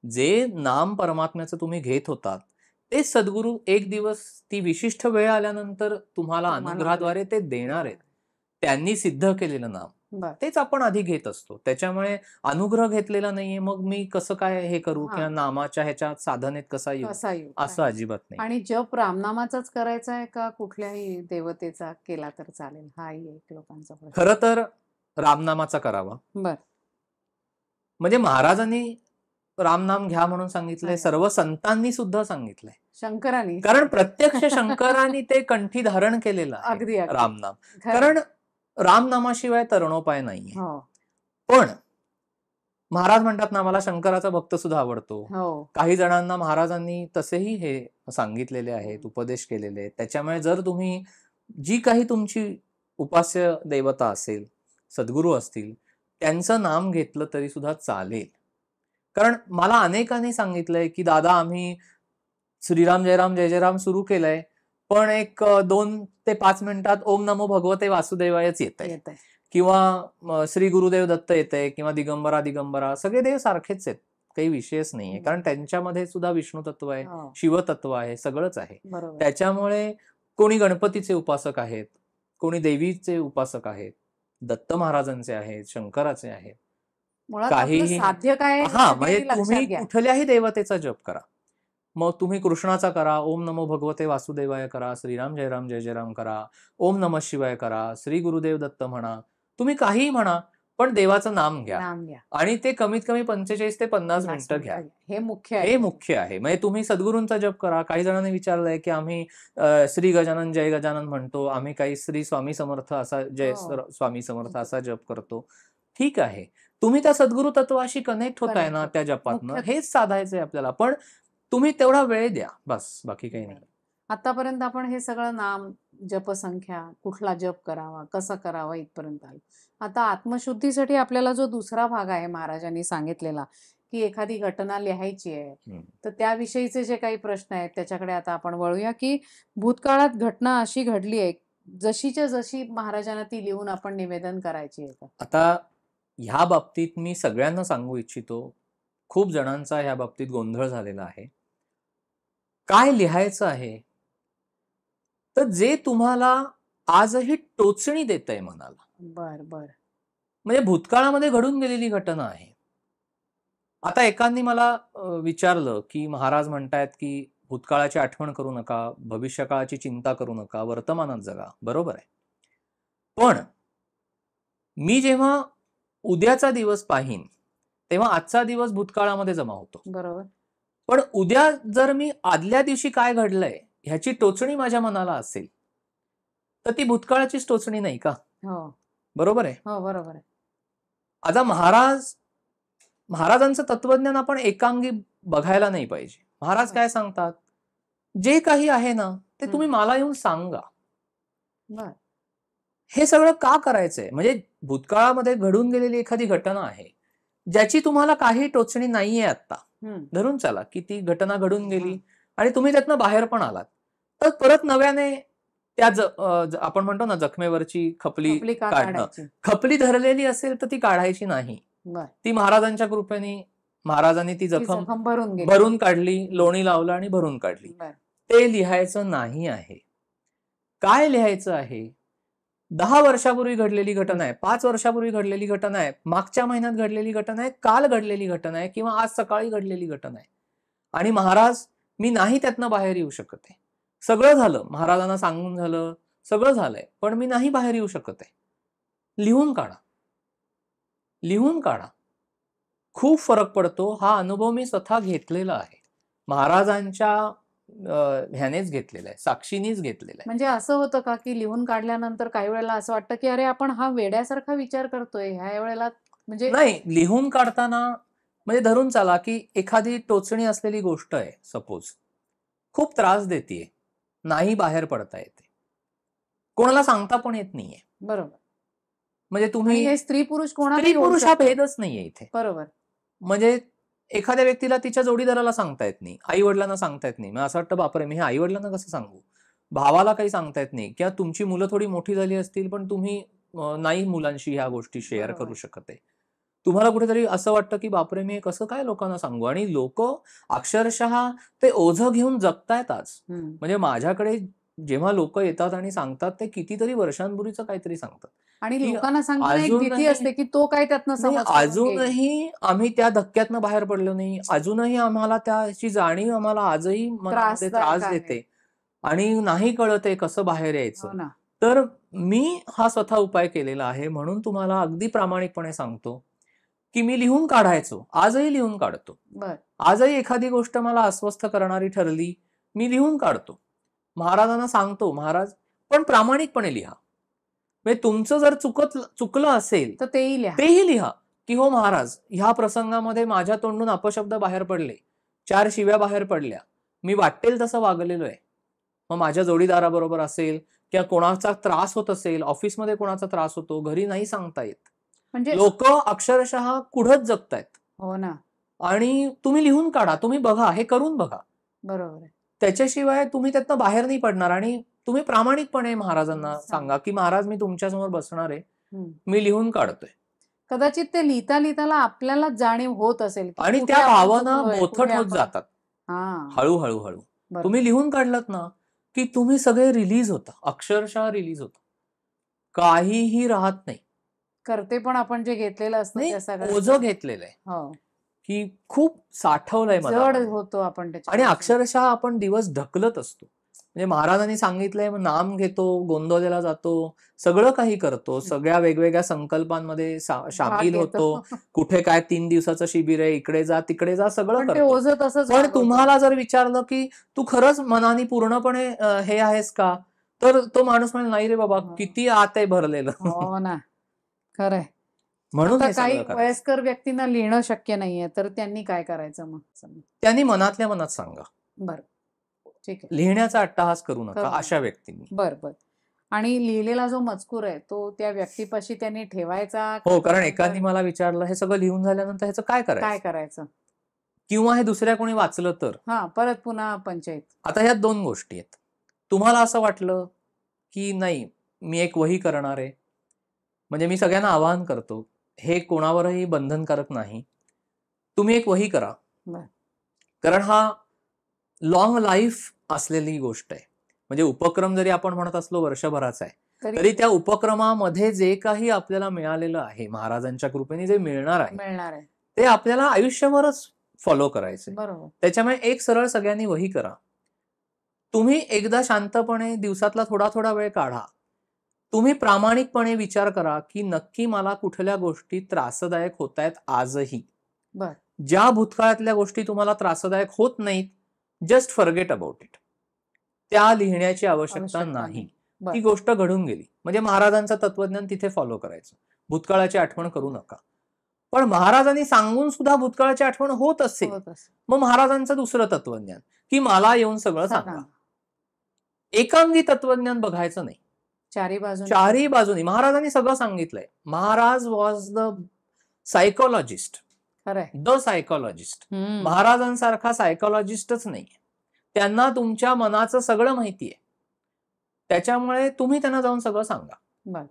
जे नाम परमात्म्याचं तुम्ही घेत होतात, ते सद्गुरू एक दिवस ती विशिष्ट वेळ आल्यानंतर तुम्हाला अनुग्रहाद्वारे ते देणार आहेत. त्यांनी सिद्ध केलेलं नाम. बरं. तेच आपण आधी घेत असतो. त्याच्यामुळे अनुग्रह घेतलेला नाहीये, मग मी कसं काय हे करू किंवा नामाच्या ह्याच्यात साधनेत कसा येऊ? कसा येऊ? असं अजिबात नाही. आणि जप रामनामाचाच करायचा आहे का कुठल्याही देवतेचा केला तर चालेल? हाही एक लोकांचा प्रश्न. खरं तर रामनामाचा करावा. बरं. म्हणजे महाराजांनी रामनाम घ्या म्हणून सांगितलंय, सर्व संतांनी सुद्धा सांगितलंय. शंकरांनी. कारण प्रत्यक्ष शंकरांनी ते कंठी धारण केलेलं आहे अगदी अगदी. रामनाम. खरं. कारण रामनामाशिवाय तरणोपाय नाहीये. हो. पण महाराज म्हणतात ना, मला शंकराचा भक्त सुद्धा आवडतो. हो. काही जणांना महाराजांनी तसेही हे सांगितलेले आहेत, उपदेश केलेले आहेत. त्याच्यामुळे जर तुम्ही जी काही तुमची उपास्य देवता असेल, सद्गुरू असतील, त्यांचं नाम घेतलं तरी सुद्धा चालेल. कारण मला अनेकांनी सांगितलंय, की दादा आम्ही श्रीराम जयराम जय जयराम सुरू केलंय, पण एक 2 ते 5 मिनिटात ओम नमो भगवते वासुदेवायच येतंय. येतंय. किंवा श्री गुरुदेव दत्त येतंय किंवा दिगंबरा दिगंबरा सगळे देव सारखेच आहेत. काही विषयच नाहीये. कारण त्यांच्यामध्ये सुद्धा विष्णू तत्व आहे, हो. शिवतत्व आहे, सगळंच आहे. बरोबर. त्याच्यामुळे कोणी गणपतीचे उपासक आहेत, कोणी देवीचे उपासक आहेत, दत्त महाराजांचे आहेत, शंकराचे आहेत. मुळात आपलं काहीही साध्य काय आहे हे हां, आधी म्हणजे लक्षात तुम्ही घ्या. कुठल्याही देवतेचा जप करा. मग तुम्ही कृष्णाचा करा, ओम नमो भगवते वासुदेवाय करा, श्रीराम जयराम जय जयराम करा, ओम नमः शिवाय करा, श्री गुरुदेव दत्त म्हणा, तुम्ही काहीही म्हणा, पण देवाचं नाम घ्या. नाम घ्या. आणि ते कमीत कमी 45 ते 50 मिनिटं घ्या. हे मुख्य आहे. हे मुख्य आहे. म्हणजे तुम्ही सद्गुरूंचा जप करा. काही जणांनी विचारलंय, की आम्ही श्री गजानन जय गजानन म्हणतो, आम्ही काही श्री स्वामी समर्थ असा जय स्वामी समर्थ असा जप करतो. ठीक आहे. तुम्ही त्या सद्गुरू तत्वाशी कनेक्ट होताय ना त्या जपातनं, हेच साधायचंय आपल्याला. पण तुम्ही तेवढा वेळ द्या, बस बाकी काही नाही. आतापर्यंत आपण हे सगळं नाम, जपसंख्या, कुठला जप करावा, कसा करावा इथपर्यंत आलो. आता आत्मशुद्धीसाठी आपल्याला जो दुसरा भाग आहे महाराजांनी सांगितलेला, की एखादी घटना लिहायची आहे, तर त्याविषयीचे जे काही प्रश्न आहेत त्याच्याकडे आता आपण वळूया, की भूतकाळात घटना अशी घडली आहे, जशीच्या जशी महाराजांना ती लिहून आपण निवेदन करायची आहे का? आता ह्या बाबतीत मी सगळ्यांना सांगू इच्छितो, खूप जणांचा ह्या बाबतीत गोंधळ झालेला आहे. काय लिहायचं आहे? तर जे तुम्हाला आजही टोचणी देतंय मनाला. बर. म्हणजे भूतकाळामध्ये घडून गेलेली घटना आहे. आता एकांनी मला विचारलं, की महाराज म्हणतायत, की भूतकाळाची आठवण करू नका, भविष्यकाळाची चिंता करू नका, वर्तमानात जगा. बरोबर आहे. पण मी जेव्हा उद्याचा दिवस पाहीन तेव्हा आजचा दिवस भूतकाळामध्ये जमा होतो. बरोबर. पण उद्या जर मी आदल्या दिवशी काय घडलंय ह्याची टोचणी माझ्या मनाला असेल तर ती भूतकाळाचीच टोचणी नाही का? हो बरोबर आहे. हो बरोबर आहे. आता महाराजांचं तत्वज्ञान आपण एकांगी बघायला नाही पाहिजे. महाराज काय सांगतात, जे काही आहे ना ते तुम्ही मला येऊन सांगा. बर. हे सगळं का करायचंय? म्हणजे भूतकाळामध्ये घडून गेलेली एखादी घटना आहे ज्याची तुम्हाला काही टोचणी नाहीये आता, धरून चला की ती घटना घडून गेली आणि तुम्ही त्यातनं बाहेर पण आलात, तर परत नव्याने त्या आपण म्हणतो ना जखमेवरची खपली का काढणं. काढायची? खपली धरलेली असेल तर ती काढायची नाही. बर. ती महाराजांच्या कृपेने महाराजांनी ती ती जखम जखम भरून गेली. भरून काढली, लोणी लावलं आणि भरून काढली. बर. ते लिहायचं नाही आहे. काय लिहायचं आहे? 10 वर्षापूर्वी घडलेली घटना आहे, 5 वर्षापूर्वी घडलेली घटना आहे, मागच्या महिन्यात घडलेली घटना आहे, काल घडलेली घटना आहे किंवा आज सकाळी घडलेली घटना आहे. आणि महाराज मी नाही त्यातनं बाहेर येऊ शकत आहे. सगळं झालं, महाराजांना सांगून झालं, सगळं झालंय, पण मी नाही बाहेर येऊ शकत आहे. लिहून काढा. लिहून काढा. खूप फरक पडतो. हा अनुभव मी स्वतः घेतलेला आहे. महाराजांच्या ह्यानेच घेतलेला आहे, साक्षीनीच घेतलेला आहे. म्हणजे असं होतं का की लिहून काढल्यानंतर काही वेळेला असं वाटतं की अरे आपण हा वेड्यासारखा विचार करतोय ह्या वेळेला, म्हणजे नाही, लिहून काढताना म्हणजे धरून चला की एखादी टोचणी असलेली गोष्ट आहे, सपोज खूप त्रास देतीये, नाही बाहेर पडता येते, कोणाला सांगता पण येत नाहीये. बरोबर. म्हणजे तुम्ही हे स्त्री पुरुष स्त्री पुरुष हा भेदच नाहीये इथे. बरोबर. म्हणजे एखाद्या व्यक्तीला तिच्या जोडीदाराला सांगता येत नाही, आई वडिलांना सांगता येत नाही. मग असं वाटतं बापरे मी हे आई वडिलांना कसं सांगू, भावाला काही सांगता येत नाही, किंवा तुमची मुलं थोडी मोठी झाली असतील पण तुम्ही नाही मुलांशी ह्या गोष्टी शेअर करू शकत आहे. तुम्हाला कुठेतरी असं वाटतं की बापरे मी कसं काय लोकांना सांगू, आणि लोक अक्षरशः ते ओझं घेऊन जगतायत आज. म्हणजे माझ्याकडे जेव्हा लोक येतात आणि सांगतात ते कितीतरी वर्षांपूर्वीचं काहीतरी सांगतात आणि लोकांना सांगताना एक भीती असते की तो काय त्यातनं समज. अजूनही आम्ही त्या धक्क्यातनं बाहेर पडलो नाही. अजूनही आम्हाला त्याची जाणीव आम्हाला आजही मनामध्ये त्रास देते आणि नाही कळत आहे कसं बाहेर यायचं. तर मी हा स्वतः उपाय केलेला आहे, म्हणून तुम्हाला अगदी प्रामाणिकपणे सांगतो की मी लिहून काढायचो, आजही लिहून काढतो. आजही एखादी गोष्ट मला अस्वस्थ करणारी ठरली, मी लिहून काढतो, महाराजांना सांगतो, महाराज पण प्रामाणिकपणे लिहा. म्हणजे तुमचं जर चुकलं असेल तर तेही लिहा की हो महाराज ह्या प्रसंगामध्ये माझ्या तोंडून अपशब्द बाहेर पडले, 4 शिव्या बाहेर पडल्या, मी वाटेल तसं वागलेलो आहे. मग माझ्या जोडीदाराबरोबर असेल किंवा कोणाचा त्रास होत असेल, ऑफिसमध्ये कोणाचा त्रास होतो, घरी नाही सांगता येत, म्हणजे लोक अक्षरशः कुढत जगतायत. हो ना. आणि तुम्ही लिहून काढा, तुम्ही बघा, हे करून बघा. बरोबर. त्याच्याशिवाय तुम्ही त्यातनं बाहेर नाही पडणार. आणि तुम्ही प्रामाणिकपणे महाराजांना सांगा की महाराज मी तुमच्यासमोर बसणार आहे, मी लिहून काढतोय. कदाचित ते लिहिता लिहिताला आपल्याला जाणीव होत असेल आणि त्या भावना मोठट होत जातात हळूहळू. तुम्ही लिहून काढलात ना की तुम्ही सगळे रिलीज होता, अक्षरशः रिलीज होता, काहीही राहत नाही. करते पण आपण जे घेतलेलं असतं ओझं घेतलेलं आहे की खूप साठवलंय जड होतो आपण आणि अक्षरशः आपण दिवस ढकलत असतो. म्हणजे महाराजांनी सांगितलंय, नाम घेतो, गोंदवलेला जातो, सगळं काही करतो, सगळ्या वेगवेगळ्या संकल्पांमध्ये सामील होतो, कुठे काय 3 दिवसाचं शिबिर आहे, इकडे जा तिकडे जा, सगळं करतो. पण तुम्हाला जर विचारलं की तू खरंच मनाने पूर्णपणे हे आहेस का, तर तो माणूस म्हणेल नाही रे बाबा, किती आत आहे भरलेलं. हो ना, खरंय. म्हणून काही वयस्कर व्यक्तींना लिहिणं शक्य नाहीये, तर त्यांनी काय करायचं? मग त्यांनी मनातल्या मनात सांगा. बरं, ठीक आहे. लिहिण्याचा अट्टहास करू नका अशा व्यक्तींनी. बरं. आणि लिहिलेला जो मजकूर आहे तो त्या व्यक्तीपाशी त्यांनी ठेवायचा. हो, कारण एकाने मला विचारलं हे सगळं लिहून झाल्यानंतर ह्याचं काय करायचं, किंवा हे दुसऱ्या कोणी वाचलं तर परत पुन्हा पंचायत. आता ह्यात 2 गोष्टी आहेत. तुम्हाला असं वाटलं की नाही मी एक वही करणार आहे, म्हणजे मी सगळ्यांना आवाहन करतो, हे कोणावरही बंधनकारक नाही, तुम्ही एक वही करा. कारण हा लॉंग लाईफ असलेली गोष्ट आहे. म्हणजे उपक्रम जरी आपण म्हणत असलो वर्षभराचा आहे, तरी त्या उपक्रमामध्ये जे काही आपल्याला मिळालेलं आहे, महाराजांच्या कृपेने जे मिळणार आहे ते आपल्याला आयुष्यभरच फॉलो करायचं. त्याच्यामुळे एक सरळ सगळ्यांनी वही करा तुम्ही एकदा शांतपणे दिवसातला थोडा थोडा वेळ काढा. तुम्ही प्रामाणिकपणे विचार करा की नक्की मला कुठल्या गोष्टी त्रासदायक होत आहेत आजही. बर ज्या भूतकाळातल्या गोष्टी तुम्हाला त्रासदायक होत नाहीत, जस्ट फॉरगेट अबाउट इट. त्या लिहिण्याची आवश्यकता नाही. बर ती गोष्ट घडून गेली. म्हणजे महाराजांचं तत्वज्ञान तिथे फॉलो करायचं. भूतकाळाची आठवण करू नका. पण महाराजांनी सांगून सुद्धा भूतकाळाची आठवण होत असेल, होत असेल. मग महाराजांचं दुसरं तत्वज्ञान की मला येऊन सगळं सांगा. एकांगी तत्वज्ञान बघायचं नाही. चारही बाजूनी महाराजांनी सगळं सांगितलंय. Maharaj was the psychologist, the psychologist. महाराजांसारखा सायकोलॉजिस्टच नाही. त्यांना तुमच्या मनाचं सगळं माहिती आहे. त्याच्यामुळे तुम्ही त्यांना जाऊन सगळं सांगा.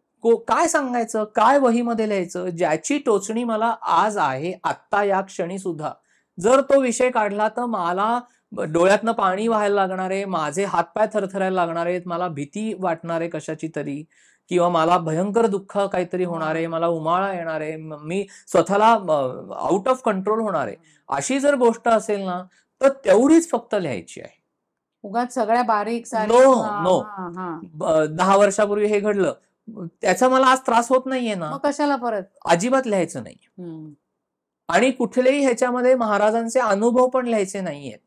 काय सांगायचं, काय वहीमध्ये लिहायचं, ज्याची टोचणी मला आज आहे आत्ता या क्षणी सुद्धा. जर तो विषय काढला तर मला डोळ्यातनं पाणी व्हायला लागणार आहे, माझे हातपाय थरथरायला लागणार आहेत, मला भीती वाटणार आहे कशाची तरी, किंवा मला भयंकर दुःख काहीतरी होणार आहे, मला उमाळा येणार आहे, मी स्वतःला आउट ऑफ कंट्रोल होणार आहे. अशी जर गोष्ट असेल ना तर तेवढीच फक्त लिहायची आहे. उगाच सगळ्या बारीक नो 10 वर्षापूर्वी हे घडलं, त्याचा मला आज त्रास होत नाहीये ना, कशाला परत अजिबात लिहायचं नाही. आणि कुठलेही ह्याच्यामध्ये महाराजांचे अनुभव पण लिहायचे नाहीयेत.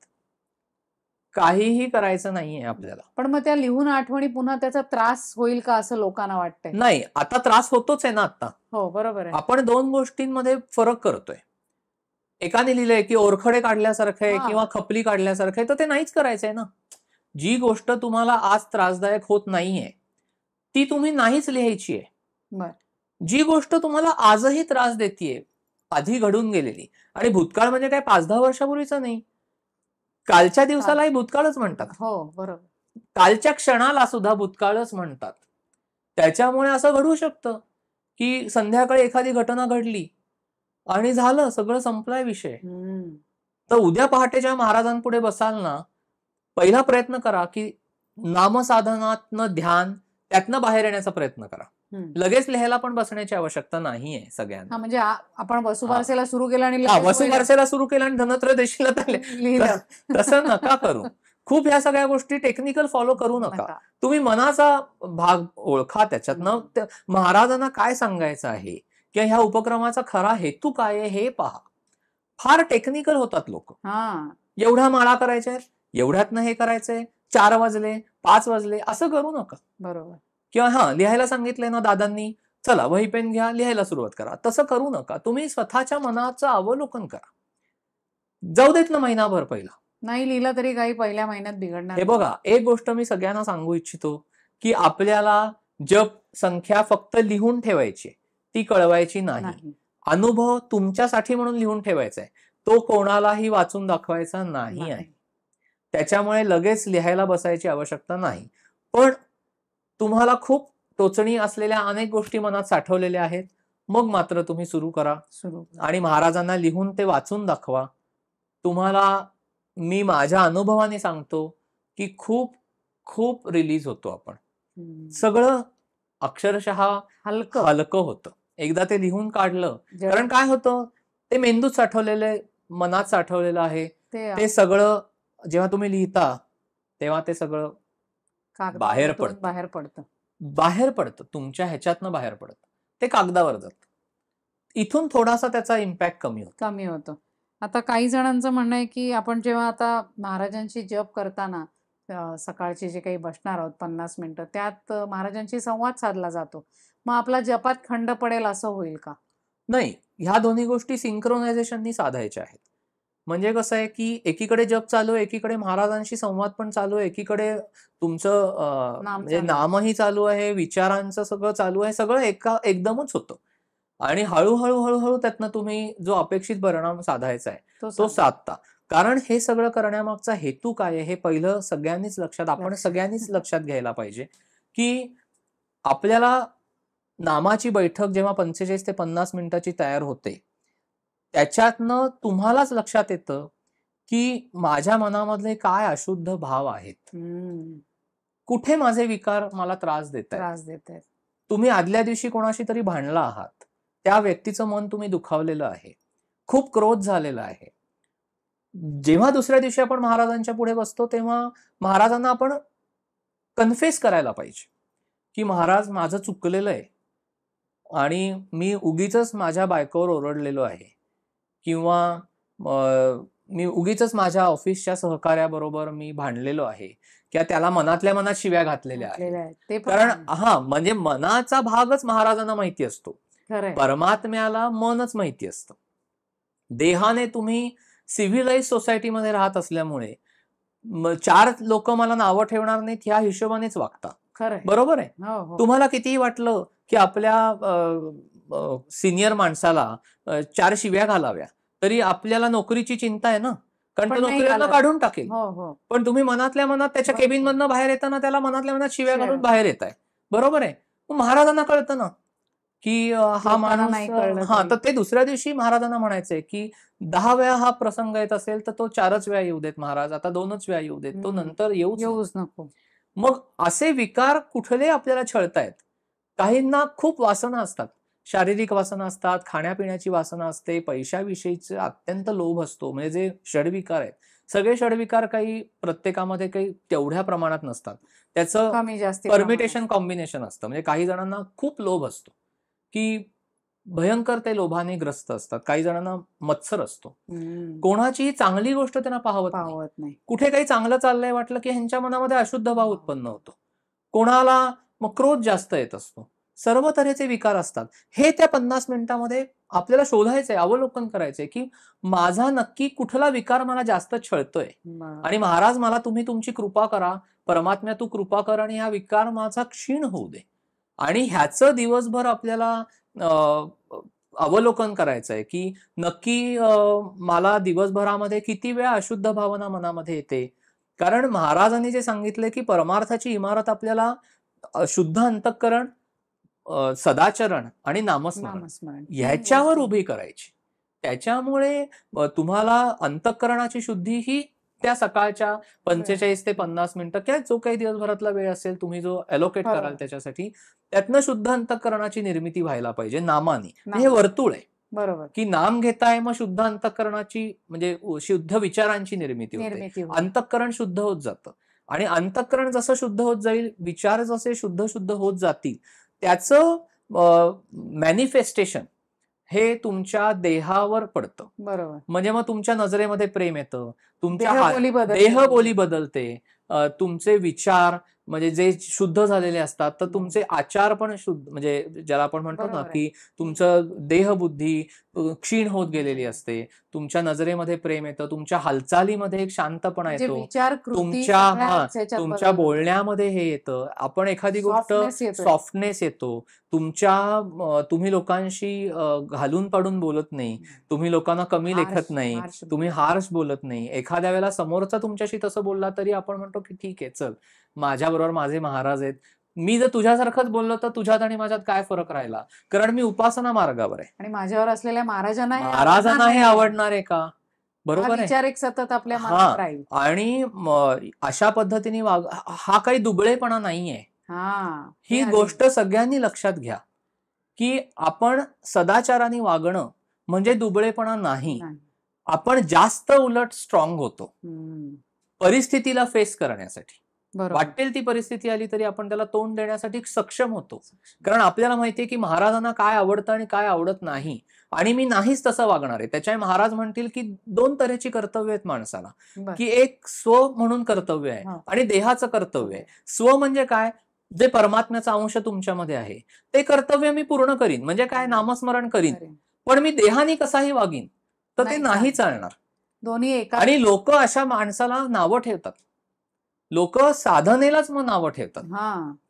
काहीही करायचं नाहीये आपल्याला. पण मग त्या लिहून आठवणी पुन्हा त्याचा त्रास होईल का असं लोकांना वाटतंय? नाही, आता त्रास होतोच आहे ना. आता हो बरोबर आहे. आपण दोन गोष्टींमध्ये फरक करतोय. एकाने लिहिलंय की ओरखडे काढल्यासारखं आहे किंवा खपली काढल्यासारखं आहे, तर ते नाहीच करायचंय ना. जी गोष्ट तुम्हाला आज त्रासदायक होत नाहीये ती तुम्ही नाहीच लिहायची आहे. जी गोष्ट तुम्हाला आजही त्रास देतीये, आधी घडून गेलेली, आणि भूतकाळ म्हणजे काय 5-10 वर्षापूर्वीचा नाही, कालच्या दिवसालाही भूतकाळच म्हणतात. हो बरोबर. कालच्या क्षणाला सुद्धा भूतकाळच म्हणतात. त्याच्यामुळे असं घडू शकतं की संध्याकाळी एखादी घटना घडली आणि झालं, सगळं संपलाय विषय. तर उद्या पहाटे जेव्हा महाराजांपुढे बसाल ना, पहिला प्रयत्न करा की नामसाधनातनं ध्यान, त्यातनं बाहेर येण्याचा प्रयत्न करा. लगेच लिहायला पण बसण्याची आवश्यकता नाहीये सगळ्यांना. म्हणजे आपण वसुबारसेला सुरू केलं आणि वसुबारसेला सुरू केलं आणि धनत्रयोदशीला तसं नका करू. खूप ह्या सगळ्या गोष्टी टेक्निकल फॉलो करू नका. तुम्ही मनाचा भाग ओळखा, त्याच्यातनं महाराजांना काय सांगायचं आहे किंवा ह्या उपक्रमाचा खरा हेतू काय आहे हे पहा. फार टेक्निकल होतात लोक. एवढ्या माळा करायच्या, एवढ्यातनं हे करायचंय, 4 वाजले 5 वाजले, असं करू नका. बरोबर. किंवा लिहायला सांगितलंय ना दादांनी, चला वही पेन घ्या, लिहायला सुरुवात करा, तसं करू नका. तुम्ही स्वतःच्या मनाचं अवलोकन करा. जाऊ देत ना महिनाभर, पहिला नाही लिहिलं तरी काही पहिल्या महिन्यात बिघडणार. हे बघा, एक गोष्ट मी सगळ्यांना सांगू इच्छितो की आपल्याला जप संख्या फक्त लिहून ठेवायची, ती कळवायची नाही. अनुभव तुमच्यासाठी म्हणून लिहून ठेवायचा आहे, तो कोणालाही वाचून दाखवायचा नाही आहे. त्याच्यामुळे लगेच लिहायला बसायची आवश्यकता नाही. पण तुम्हाला खूप टोचणी असलेल्या अनेक गोष्टी मनात साठवलेल्या आहेत, मग मात्र तुम्ही सुरू करा आणि महाराजांना लिहून ते वाचून दाखवा. तुम्हाला मी माझ्या अनुभवाने सांगतो की खूप खूप रिलीज होतो आपण. सगळं अक्षरशः हलकं होतं एकदा ते लिहून काढलं. कारण काय होतं, ते मेंदूत साठवलेलं, मनात साठवलेलं आहे, ते सगळं जेव्हा तुम्ही लिहिता तेव्हा ते सगळं बाहेर पडतं तुमच्या ह्याच्यातनं बाहेर पडतं, ते कागदावर जातं. इथून थोडासा त्याचा इम्पॅक्ट कमी होतो. आता काही जणांचं म्हणणं आहे की आपण जेव्हा आता महाराजांशी जप करताना सकाळचे जे काही बसणार आहोत 50 मिनिटं, त्यात महाराजांशी संवाद साधला जातो, मग आपला जपात खंड पडेल असं होईल का? नाही, ह्या दोन्ही गोष्टी सिंक्रोनायझेशननी साधायच्या आहेत. म्हणजे कसं आहे की एकीकडे जप चालू आहे, एकीकडे महाराजांशी संवाद पण चालू आहे, एकीकडे तुमचं म्हणजे नामही चालू आहे, विचारांचं सगळं चालू आहे, सगळं एकदमच होतं. आणि हळूहळू त्यातनं तुम्ही जो अपेक्षित परिणाम साधायचा आहे तो साधता. कारण हे सगळं करण्यामागचा हेतू काय आहे हे पहिलं आपण सगळ्यांनीच लक्षात घ्यायला पाहिजे की आपल्याला नामाची बैठक जेव्हा 45 ते 50 मिनिटाची तयार होते, त्याच्यातनं तुम्हालाच लक्षात येतं की माझ्या मनामधले काय अशुद्ध भाव आहेत, कुठे माझे विकार मला त्रास देत आहेत. तुम्ही आदल्या दिवशी कोणाशी तरी भांडला आहात, त्या व्यक्तीचं मन तुम्ही दुखावलेलं आहे, खूप क्रोध झालेला आहे, जेव्हा दुसऱ्या दिवशी आपण महाराजांच्या पुढे बसतो तेव्हा महाराजांना आपण कन्फेस करायला पाहिजे की महाराज माझं चुकलेलं आहे आणि मी उगीच माझ्या बायकोवर ओरडलेलो आहे किंवा मी उगीच माझ्या ऑफिसच्या सहकार्याबरोबर मी भांडलेलो आहे किंवा त्याला मनातल्या मनात शिव्या घातलेल्या आहेत. कारण म्हणजे मनाचा भागच महाराजांना माहिती असतो, परमात्म्याला मनच माहिती असतं. देहाने तुम्ही सिव्हिलाइज सोसायटीमध्ये राहत असल्यामुळे 4 लोक मला नावं ठेवणार नाहीत ह्या हिशोबानेच वागता. बरोबर आहे. तुम्हाला कितीही वाटलं की आपल्या सिनियर माणसाला 4 शिव्या घालाव्या तरी आपल्याला नोकरीची चिंता आहे ना, कारण तो नोकरीला काढून टाकेल. पण तुम्ही मनातल्या मनात त्याच्या केबिन मधनं बाहेर येताना त्याला मनातल्या मनात शिव्या घालून बाहेर येत आहे. बरोबर आहे. महाराजांना कळतं ना की हा माणूस तर ते दुसऱ्या दिवशी महाराजांना म्हणायचंय की 10 वेळा हा प्रसंग येत असेल तर तो 4च वेळा येऊ देत महाराज, आता 2च वेळा येऊ देत, तो नंतर येऊच नको. मग असे विकार कुठले आपल्याला छळतायत. काहींना खूप वासना असतात, शारीरिक वासना असतात, खाण्यापिण्याची वासना असते, पैशाविषयीचे अत्यंत लोभ असतो. म्हणजे जे षडविकार आहेत, सगळे षडविकार काही प्रत्येकामध्ये काही तेवढ्या प्रमाणात नसतात, त्याचं परमिटेशन कॉम्बिनेशन असतं. म्हणजे काही जणांना खूप लोभ असतो की भयंकर ते लोभाने ग्रस्त असतात, काही जणांना मत्सर असतो, कोणाचीही चांगली गोष्ट त्यांना पाहवत नाही. कुठे काही चांगलं चाललंय वाटलं की ह्यांच्या मनामध्ये अशुद्ध भाव उत्पन्न होतो, कोणाला मग क्रोध जास्त येत असतो. सर्व तऱ्हेचे विकार असतात. हे त्या 50 मिनिटांमध्ये आपल्याला शोधायचंय, अवलोकन करायचंय की माझा नक्की कुठला विकार मला जास्त छळतोय. आणि महाराज मला तुम्ही तुमची कृपा करा, परमात्म्या तू कृपा कर आणि हा विकार माझा क्षीण होऊ दे. आणि ह्याचं दिवसभर आपल्याला अवलोकन करायचंय की नक्की मला दिवसभरामध्ये किती वेळा अशुद्ध भावना मनामध्ये येते. कारण महाराजांनी जे सांगितले की परमार्थाची इमारत आपल्याला शुद्ध अंतःकरण, सदाचरण आणि नामस्मरण ह्याच्यावर उभी करायची. त्याच्यामुळे तुम्हाला अंतःकरणाची शुद्धी ही त्या सकाळच्या 45 ते 50 मिनिटं किंवा जो काही दिवसभरातला वेळ असेल तुम्ही जो अलोकेट कराल त्याच्यासाठी, त्यातनं शुद्ध अंतःकरणाची निर्मिती व्हायला पाहिजे नामाने. हे वर्तुळ आहे. बरोबर की नाम घेताय मग शुद्ध अंतःकरणाची म्हणजे शुद्ध विचारांची निर्मिती होते, अंतःकरण शुद्ध होत जातं. आणि अंतःकरण जसं शुद्ध होत जाईल, विचार जसे शुद्ध होत जातील, त्याचं मॅनिफेस्टेशन हे तुमच्या देहावर पडतं. बरोबर. म्हणजे मग तुमच्या नजरेमध्ये प्रेम येतं, तुमच्या देहबोली बदलते, तुमचे विचार म्हणजे जे शुद्ध झालेले असतात तर तुमचे आचार पण शुद्ध, म्हणजे ज्याला आपण म्हणतो ना की तुमचं देहबुद्धी क्षीण होत गेलेली असते, तुमच्या नजरेमध्ये प्रेम येतं, तुमच्या हालचालीमध्ये एक शांतपणा येतो, तुमच्या बोलण्यामध्ये हे येतं, आपण एखादी गोष्ट सॉफ्टनेस येतो, तुम्ही लोकांशी घालून पाडून बोलत नाही, तुम्ही लोकांना कमी लेखत नाही, तुम्ही हार्श बोलत नाही. एखाद्या वेळेला समोरचा तुमच्याशी तसं बोलला तरी आपण म्हणतो की ठीक आहे, चल माझ्याबरोबर माझे महाराज आहेत, मी जर तुझ्यासारखंच बोललो तर तुझ्यात आणि माझ्यात काय फरक राहिला, कारण मी उपासना मार्गावर आहे आणि माझ्यावर असलेल्या महाराजांना हे आवडणार आहे का. बरोबर आहे. सतत आपल्या मनात राहील. आणि अशा पद्धतीने हा काही दुबळेपणा नाहीये. ही गोष्ट सगळ्यांनी लक्षात घ्या की आपण सदाचाराने वागणं म्हणजे दुबळेपणा नाही. आपण जास्त उलट स्ट्रॉंग होतो परिस्थितीला फेस करण्यासाठी. वाटेल ती परिस्थिती आली तरी आपण त्याला तोंड देण्यासाठी सक्षम होतो, कारण आपल्याला माहितीये की महाराजांना काय आवडतं आणि काय आवडत नाही, आणि मी नाहीच तसं वागणार आहे. त्याच्यामुळे महाराज म्हणतील की 2 तऱ्हेची कर्तव्य आहेत माणसाला, की एक स्व म्हणून कर्तव्य आहे आणि देहाचं कर्तव्य आहे. स्व म्हणजे काय, जे परमात्म्याचा अंश तुमच्यामध्ये आहे ते कर्तव्य मी पूर्ण करीन, म्हणजे काय, नामस्मरण करीन, पण मी देहाने कसाही वागीन तर ते नाही चालणार. दोन्ही आणि लोक अशा माणसाला नावं ठेवतात, लोक साधनेलाच मग नावं ठेवतात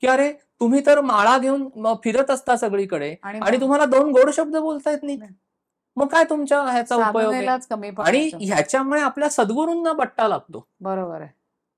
की अरे तुम्ही तर माळा घेऊन फिरत असता सगळीकडे आणि तुम्हाला 2 गोड शब्द बोलता येत नाही, मग काय तुमच्या ह्याचा उपयोग आहे. आणि ह्याच्यामुळे आपल्या सद्गुरूंना बट्टा लागतो. बरोबर आहे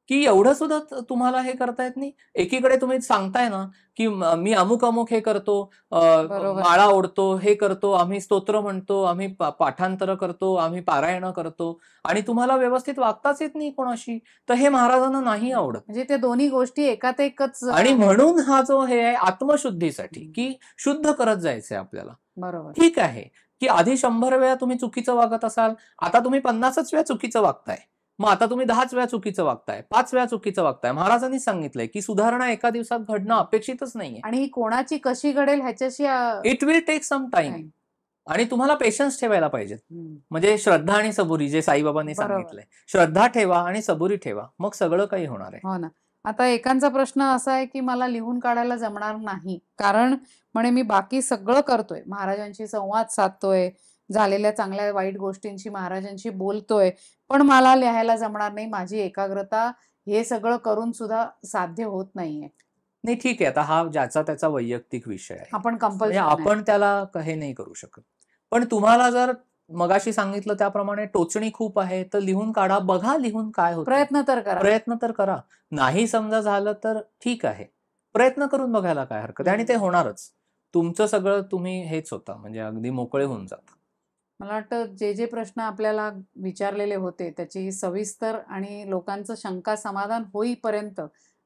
की एवढं सुद्धा तुम्हाला हे करता येत नाही. एकीकडे तुम्ही सांगताय ना की मी अमुक अमुक हे करतो, माळा ओढतो, हे करतो, आम्ही स्तोत्र म्हणतो, आम्ही पाठांतर करतो, आम्ही पारायण करतो, आणि तुम्हाला व्यवस्थित वागताच येत नाही कोणाशी, तर हे महाराजांना नाही आवडत. म्हणजे ते दोन्ही गोष्टी एकात एकच. आणि म्हणून हा जो हे आहे आत्मशुद्धीसाठी की शुद्ध करत जायचंय आपल्याला. बरोबर, ठीक आहे. की आधी 100 वेळा तुम्ही चुकीचं वागत असाल, आता तुम्ही 50च वेळा चुकीचं वागताय. मग आता तुम्ही 10च वेळा चुकीचं वागताय, 5 वेळा चुकीचं वागताय. महाराजांनी सांगितलंय की सुधारणा एका दिवसात घडणं अपेक्षितच नाहीये. आणि ही कोणाची कशी घडेल ह्याच्याशी it will take some time. time. आणि तुम्हाला पेशन्स ठेवायला पाहिजेत. हम्म. म्हणजे श्रद्धा आणि सबुरी, जे साईबाबांनी बरोबर. सांगितलंय. श्रद्धा ठेवा आणि सबुरी ठेवा, मग सगळं काही होणार आहे. हो ना. आता एकांचा प्रश्न असा आहे की मला लिहून काढायला जमणार नाही, कारण म्हणे मी बाकी सगळं करतोय, महाराजांशी संवाद साधतोय, झालेल्या चांगल्या वाईट गोष्टींशी महाराजांशी बोलतोय, पण मला लिहायला जमणार नाही, माझी एकाग्रता हे सगळं करून सुद्धा साध्य होत नाहीये. नाही, ठीक आहे. आता हा ज्याचा त्याचा वैयक्तिक विषय आहे. आपण म्हणजे कंपल्शन आपण त्याला हे नाही करू शकत. पण तुम्हाला जर मगाशी सांगितलं त्याप्रमाणे टोचणी खूप आहे, तर लिहून काढा, बघा लिहून काय होतं. प्रयत्न तर करा. प्रयत्न तर करा. नाही समजा झालं तर ठीक आहे, प्रयत्न करून बघायला काय हरकत आहे. आणि ते होणारच. तुमचं सगळं तुम्ही हेच होता, म्हणजे अगदी मोकळे होऊन जाता. मला वाटतं जे जे प्रश्न आपल्याला विचारलेले होते त्याची सविस्तर आणि लोकांचं शंका समाधान होईपर्यंत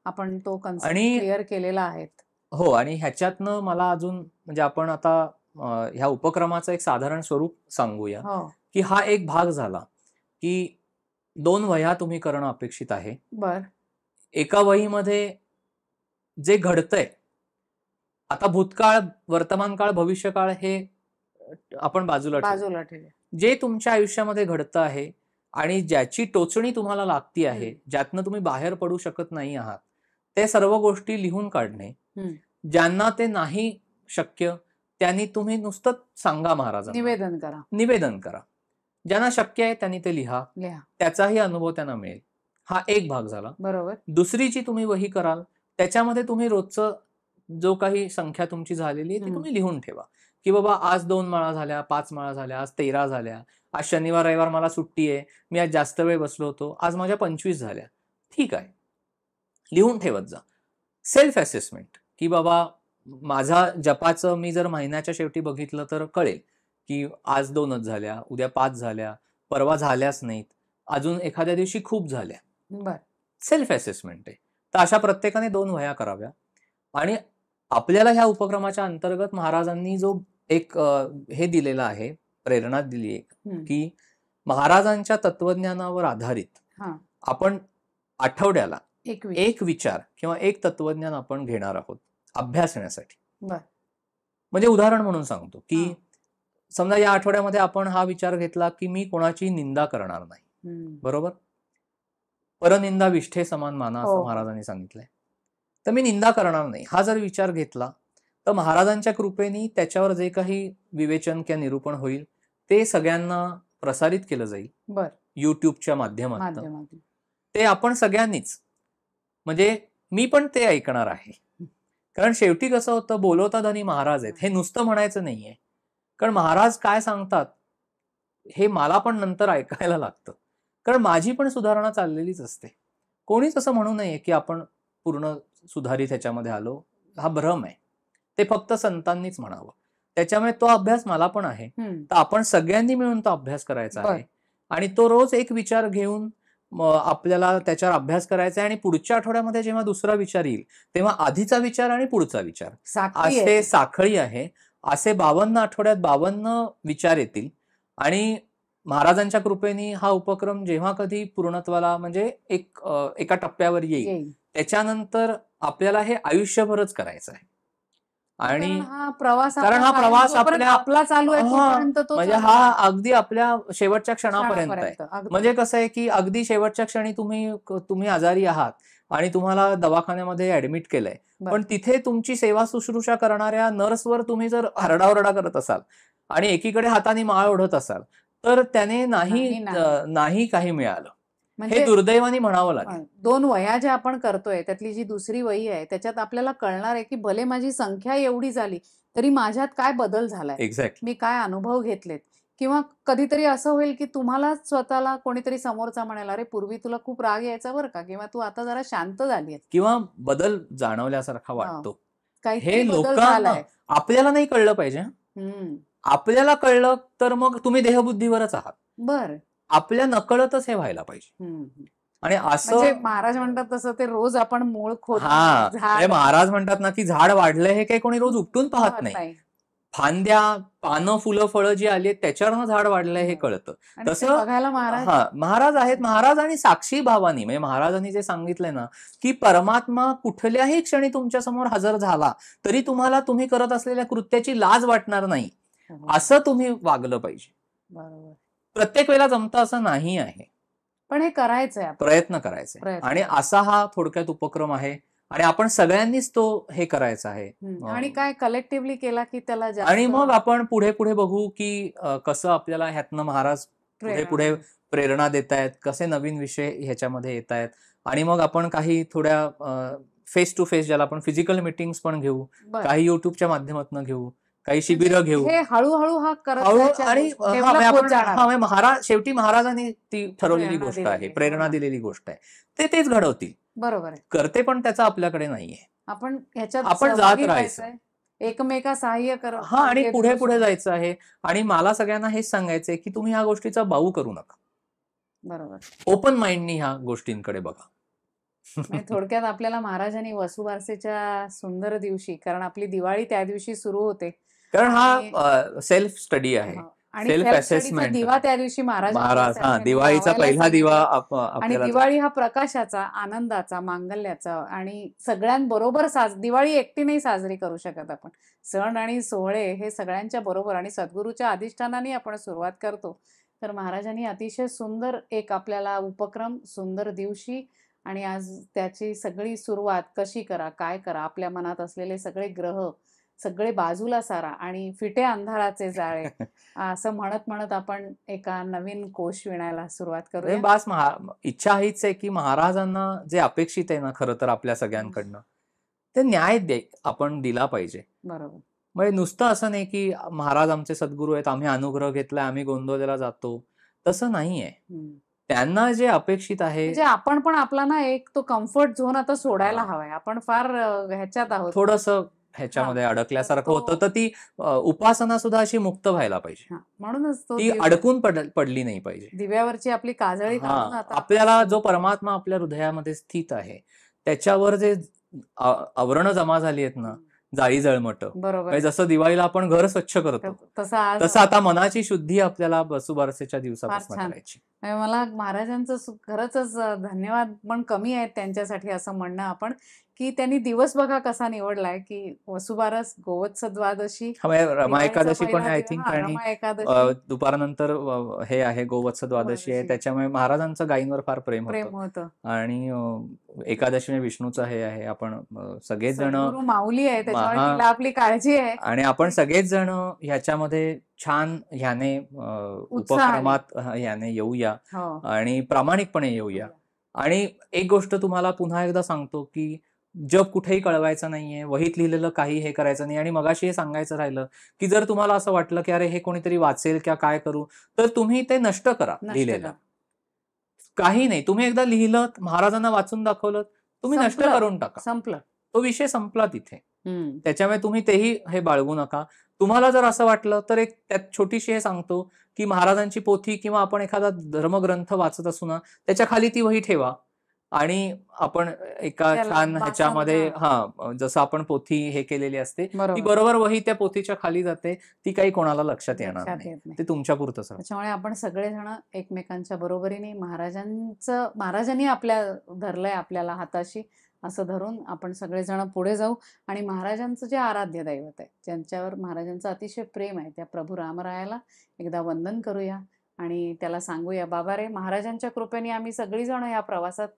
आपण तो कन्सेप्ट आणि क्लिअर केलेला आहे. हो, आणि ह्याच्यातनं मला अजून म्हणजे आपण आता ह्या उपक्रमाचं एक साधारण स्वरूप सांगूया, हो. की हा एक भाग झाला की 2 वह्या तुम्ही करणं अपेक्षित आहे. बर. एका वहीमध्ये जे घडतंय, आता भूतकाळ, वर्तमानकाळ, भविष्यकाळ हे आपण बाजूला ठेवू. बाजूला ठेवूया. जे तुमच्या आयुष्यामध्ये घडतं आहे आणि ज्याची टोचणी तुम्हाला लागती आहे, ज्यातनं तुम्ही बाहेर पडू शकत नाही आहात, ते सर्व गोष्टी लिहून काढणे. ज्यांना ते नाही शक्य त्यांनी तुम्ही नुसतं सांगा महाराजांना, निवेदन करा. निवेदन करा. ज्यांना शक्य आहे त्यांनी ते लिहा, त्याचाही अनुभव त्यांना मिळेल. हा एक भाग झाला. बरोबर. दुसरी जी तुम्ही वही कराल त्याच्यामध्ये तुम्ही रोजचं जो काही संख्या तुमची झालेली आहे ती तुम्ही लिहून ठेवा, की बाबा आज 2 माळा झाल्या, 5 माळा झाल्या, आज 13 झाल्या, आज शनिवार रविवार मला सुट्टी आहे, मी आज जास्त वेळ बसलो होतो, आज माझ्या 25 झाल्या. ठीक आहे, लिहून ठेवत जा. सेल्फ असेसमेंट, की बाबा माझा जपाचं मी जर महिन्याच्या शेवटी बघितलं तर कळेल की आज 2च झाल्या, उद्या 5 झाल्या, परवा झाल्याच नाहीत, अजून एखाद्या दिवशी खूप झाल्या. बर. सेल्फ असेसमेंट आहे. तर अशा प्रत्येकाने 2 वह्या कराव्या. आणि आपल्याला ह्या उपक्रमाच्या अंतर्गत महाराजांनी जो एक हे दिलेला आहे, प्रेरणा दिली आहे, की महाराजांच्या तत्वज्ञानावर आधारित आपण आठवड्याला एक विचार किंवा एक तत्वज्ञान आपण घेणार आहोत अभ्यासण्यासाठी. म्हणजे उदाहरण म्हणून सांगतो की समजा या आठवड्यामध्ये आपण हा विचार घेतला की मी कोणाची निंदा करणार नाही, बरोबर. परनिंदा विष्ठे समान माना असं महाराजांनी सांगितलंय. तर मी निंदा करणार नाही हा जर विचार घेतला तर महाराजांच्या कृपेने त्याच्यावर जे काही विवेचन किंवा निरूपण होईल ते सगळ्यांना प्रसारित केलं जाईल. बर. युट्यूबच्या माध्यमातून. ते आपण सगळ्यांनीच, म्हणजे मी पण ते ऐकणार आहे. कारण शेवटी कसं होतं, बोलवता धनी महाराज आहेत हे नुसतं म्हणायचं नाहीये, कारण महाराज काय सांगतात हे मला पण नंतर ऐकायला लागतं, कारण माझी पण सुधारणा चाललेलीच असते. कोणीच असं म्हणू नये की आपण पूर्ण सुधारित ह्याच्यामध्ये आलो, हा भ्रम आहे. ते फक्त संतांनीच म्हणावं. त्याच्यामुळे तो अभ्यास मला पण आहे. तर आपण सगळ्यांनी मिळून तो अभ्यास करायचा आहे आणि तो रोज एक विचार घेऊन आपल्याला त्याच्यावर अभ्यास करायचा आहे. आणि पुढच्या आठवड्यामध्ये जेव्हा दुसरा विचार येईल तेव्हा आधीचा विचार आणि पुढचा विचार असे साखळी आहे. असे 52 आठवड्यात 52 विचार येतील. आणि महाराजांच्या कृपेने हा उपक्रम जेव्हा कधी पूर्णत्वाला म्हणजे एका टप्प्यावर येईल त्याच्यानंतर आपल्याला हे आयुष्यभरच करायचं आहे. आणि कारण हा प्रवास आपला चालू आहे, म्हणजे हा अगदी आपल्या शेवटच्या क्षणापर्यंत आहे. म्हणजे कसं आहे की अगदी शेवटच्या क्षणी तुम्ही आजारी आहात आणि तुम्हाला दवाखान्यामध्ये ऍडमिट केलंय, पण तिथे तुमची सेवा शुश्रूषा करणाऱ्या नर्सवर तुम्ही जर हरडाओरडा करत असाल आणि एकीकडे हाताने माळ ओढत असाल तर त्याने नाही काही मिळालं, हे दुर्दैवाने म्हणावं लागेल. 2 वह्या ज्या आपण करतोय त्यातली जी दुसरी वही आहे त्याच्यात आपल्याला कळणार आहे की भले माझी संख्या एवढी झाली तरी माझ्यात काय बदल झालाय, एक्झॅक्टली मी काय अनुभव घेतलेत. किंवा कधीतरी असं होईल की तुम्हाला स्वतःला कोणीतरी समोरचा म्हणाला, अरे पूर्वी तुला खूप राग यायचा बरं का, किंवा तू आता जरा शांत झालीयस, किंवा बदल जाणवल्यासारखा वाटतो. हे लोकांना आपल्याला नाही कळलं पाहिजे. आपल्याला कळलं तर मग तुम्ही देहबुद्धीवरच आहात. बर. आपल्या नकळतच हे व्हायला पाहिजे. आणि असं महाराज म्हणतात तसं ते रोज आपण मूळ महाराज म्हणतात ना की झाड वाढलंय हे काही कोणी रोज उपटून पाहत नाही, फांद्या, पानं, फुलं, फळं जी आली आहेत त्याच्यावरनं झाड वाढलंय हे कळतं. आणि ते तसं बघायला महाराज हा महाराज आहेत. महाराज आणि साक्षी भावानी, म्हणजे महाराजांनी जे सांगितलंय ना, की परमात्मा कुठल्याही क्षणी तुमच्या समोर हजर झाला तरी तुम्हाला तुम्ही करत असलेल्या कृत्याची लाज वाटणार नाही, असं तुम्ही वागलं पाहिजे. बरोबर. प्रत्येक वेळेला जमतं असं नाही आहे, पण हे करायचंय आपण. प्रयत्न करायचे. प्रयत्न आणि असा हा थोडक्यात उपक्रम आहे आणि आपण सगळ्यांनीच तो हे करायचा आहे. आणि काय कलेक्टिव्हली केला की त्याला जास्त आणि मग आपण पुढे पुढे बघू की कसं आपल्याला ह्यातनं महाराज पुढे पुढे प्रेरणा देत आहेत, कसे नवीन विषय ह्याच्यामध्ये येत आहेत. आणि मग आपण काही थोड्या फेस टू फेस, ज्याला आपण फिजिकल मिटिंग्स पण घेऊ, बरं. काही युट्यूबच्या माध्यमातून घेऊ, काही शिबिरं घेऊ. हे हळूहळू हा करत हळू जायच्या आणि गोष्टी हा, develop होत जाणार. म्हणजे महाराज शेवटी महाराजांनी ती ठरवलेली प्रेरणा गोष्ट दिलेली आहे, आहे. प्रेरणा हो ना. दिलेली गोष्ट आहे. तेच घडवतील. बरोबर आहे. करते पण त्याचा आपल्याकडे नाहीये. आपण ह्याच्यात आपण जात सहभागी राहायचं. व्हायचंय. एकमेका सहाय्य करत हा, आणि मागे पुढे देऊ पुढे शकतो. जायचं आहे. आणि मला सगळ्यांना हेच सांगायचंय की तुम्ही ह्या गोष्टीचा बाऊ करू नका. बरोबर. ओपन माइंडनी ह्या गोष्टींकडे बघा. म्हणजे थोडक्यात आपल्याला महाराजांनी वसुबारसेच्या सुंदर दिवशी, कारण आपली दिवाळी त्या दिवशी सुरू होते, कारण हा सेल्फ स्टडी आहे, आणि सेल्फ self study चा असेसमेंट. दिवा त्या दिवशी महाराज महाराज आपल्यासाठी दिवाळीचा लावायला पहिला दिवा सांगितलं. आणि आपल्याला दिवाळी हा प्रकाशाचा, आनंदाचा, मांगल्याचा आणि सगळ्यांबरोबर दिवाळी एकटी नाही साजरी करू शकत आपण. सण आणि सोहळे हे सगळ्यांच्या बरोबर आणि सद्गुरूच्या अधिष्ठानाने आपण सुरुवात करतो. तर महाराजांनी अतिशय सुंदर एक आपल्याला उपक्रम, सुंदर दिवशी, आणि आज त्याची सगळी सुरुवात कशी करा, काय करा, आपल्या मनात असलेले सगळे ग्रह सगळे बाजूला सारा आणि फिटे अंधाराचे जाळे, असं म्हणत म्हणत आपण एका नवीन कोश विणायला सुरुवात करूया. बास. इच्छा हीच आहे की महाराजांना जे अपेक्षित आहे ना, खरं तर आपल्या सगळ्यांकडनं, ते न्याय आपण दिला पाहिजे. बरोबर. म्हणजे नुसतं असं नाही की महाराज आमचे सद्गुरू आहेत, आम्ही अनुग्रह घेतलाय, आम्ही गोंदवलेला जातो, तसं नाहीये. त्यांना जे अपेक्षित आहे, म्हणजे आपण पण आपला ना एक तो कम्फर्ट झोन आता सोडायला हवाय. आपण फार ह्याच्यात आहोत, थोडंसं ह्याच्यामध्ये अडकल्यासारखं होतं. तर ती उपासना सुद्धा अशी मुक्त व्हायला पाहिजे. म्हणूनच तो ती अडकून पडली नाही पाहिजे. दिव्यावरची आपली काजळी काढून आता आपल्याला जो परमात्मा आपल्या हृदयामध्ये स्थित आहे त्याच्यावर जे आवरणं जमा झाली आहेत ना, जाळी जळमट, बरोबर, जसं दिवाळीला आपण घर स्वच्छ करतो, तसं आता मनाची शुद्धी आपल्याला वसुबारसेच्या दिवसापासून करायची. मला महाराजांचं खरंच धन्यवाद पण कमी आहेत त्यांच्यासाठी, असं म्हणणं आपण की त्यांनी दिवस बघा कसा निवडलाय की वसुबारस, गोवत्स द्वादशी, रमा एकादशी पण आय थिंक, आणि रमा एकादशी, दुपारनंतर हे आहे गोवत्स द्वादशी आहे. त्याच्यामुळे महाराजांचं गायींवर फार प्रेम होतं. आणि एकादशी विष्णूचं हे आहे. आपण सगळेच जण माऊली आहे, त्याच्यामुळे तिला आपली काळजी आहे. आणि आपण सगळेच जण ह्याच्यामध्ये छान ह्याने उपक्रमात ह्याने येऊया आणि प्रामाणिकपणे येऊया. आणि एक गोष्ट तुम्हाला पुन्हा एकदा सांगतो की जग कुठेही कळवायचं नाहीये, वहीत लिहिलेलं काही हे करायचं नाही. आणि मगाशी हे सांगायचं राहिलं की जर तुम्हाला असं वाटलं की अरे हे कोणीतरी वाचेल किंवा काय करू, तर तुम्ही ते नष्ट करा. लिहिलेलं काही नाही. तुम्ही एकदा लिहिलं, महाराजांना वाचून दाखवलं, तुम्ही नष्ट करून टाका. संपलं, तो विषय संपला तिथे. त्याच्यामुळे तुम्ही तेही हे बाळगू नका. तुम्हाला जर असं वाटलं तर एक त्यात छोटीशी हे सांगतो की महाराजांची पोथी किंवा आपण एखादा धर्मग्रंथ वाचत असू ना, त्याच्या खाली ती वही ठेवा आणि आपण एका छान ह्याच्यामध्ये जसं आपण पोथी हे केलेली असते, ती बरोबर वही त्या पोथीच्या खाली जाते. ती काही कोणाला लक्षात येणार नाही. ते तुमच्या पुरतच. त्याच्यामुळे आपण सगळेजण एकमेकांच्या बरोबरीने महाराजांनी आपल्या धरलंय, आपल्याला हाताशी असं धरून आपण सगळेजण पुढे जाऊ. आणि महाराजांचं जे आराध्य दैवत आहे, ज्यांच्यावर महाराजांचं अतिशय प्रेम आहे, त्या प्रभू रामरायाला एकदा वंदन करूया आणि त्याला सांगूया, बाबा रे, महाराजांच्या कृपेने आम्ही सगळीजण या प्रवासात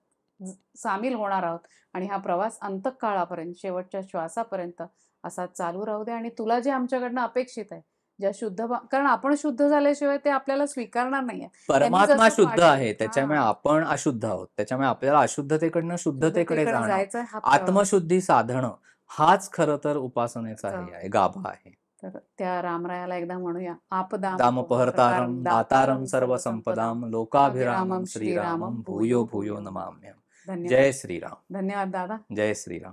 सामील होणार आहोत आणि हा प्रवास अंतकाळापर्यंत, शेवटच्या श्वासापर्यंत असा चालू राहू दे. आणि तुला जे आमच्याकडनं अपेक्षित आहे, ज्या कारण आपण शुद्ध झाल्याशिवाय ते आपल्याला स्वीकारणार नाहीये. परमात्मा शुद्ध आहे, त्याच्यामुळे आपण अशुद्ध आहोत. त्याच्यामुळे आपल्याला अशुद्धतेकडनं शुद्धतेकडे जायचं. आत्मशुद्धी साधणं हाच खरं तर उपासनेचा आहे, गाभा आहे. तर त्या रामरायाला एकदा म्हणूया, दामोपहर्तारं दातारं सर्व संपदां लोकाभिरामं श्रीरामं भूयो भूयो नमाम्यहम्. जय श्रीराम. धन्यवाद दादा. जय श्रीराम.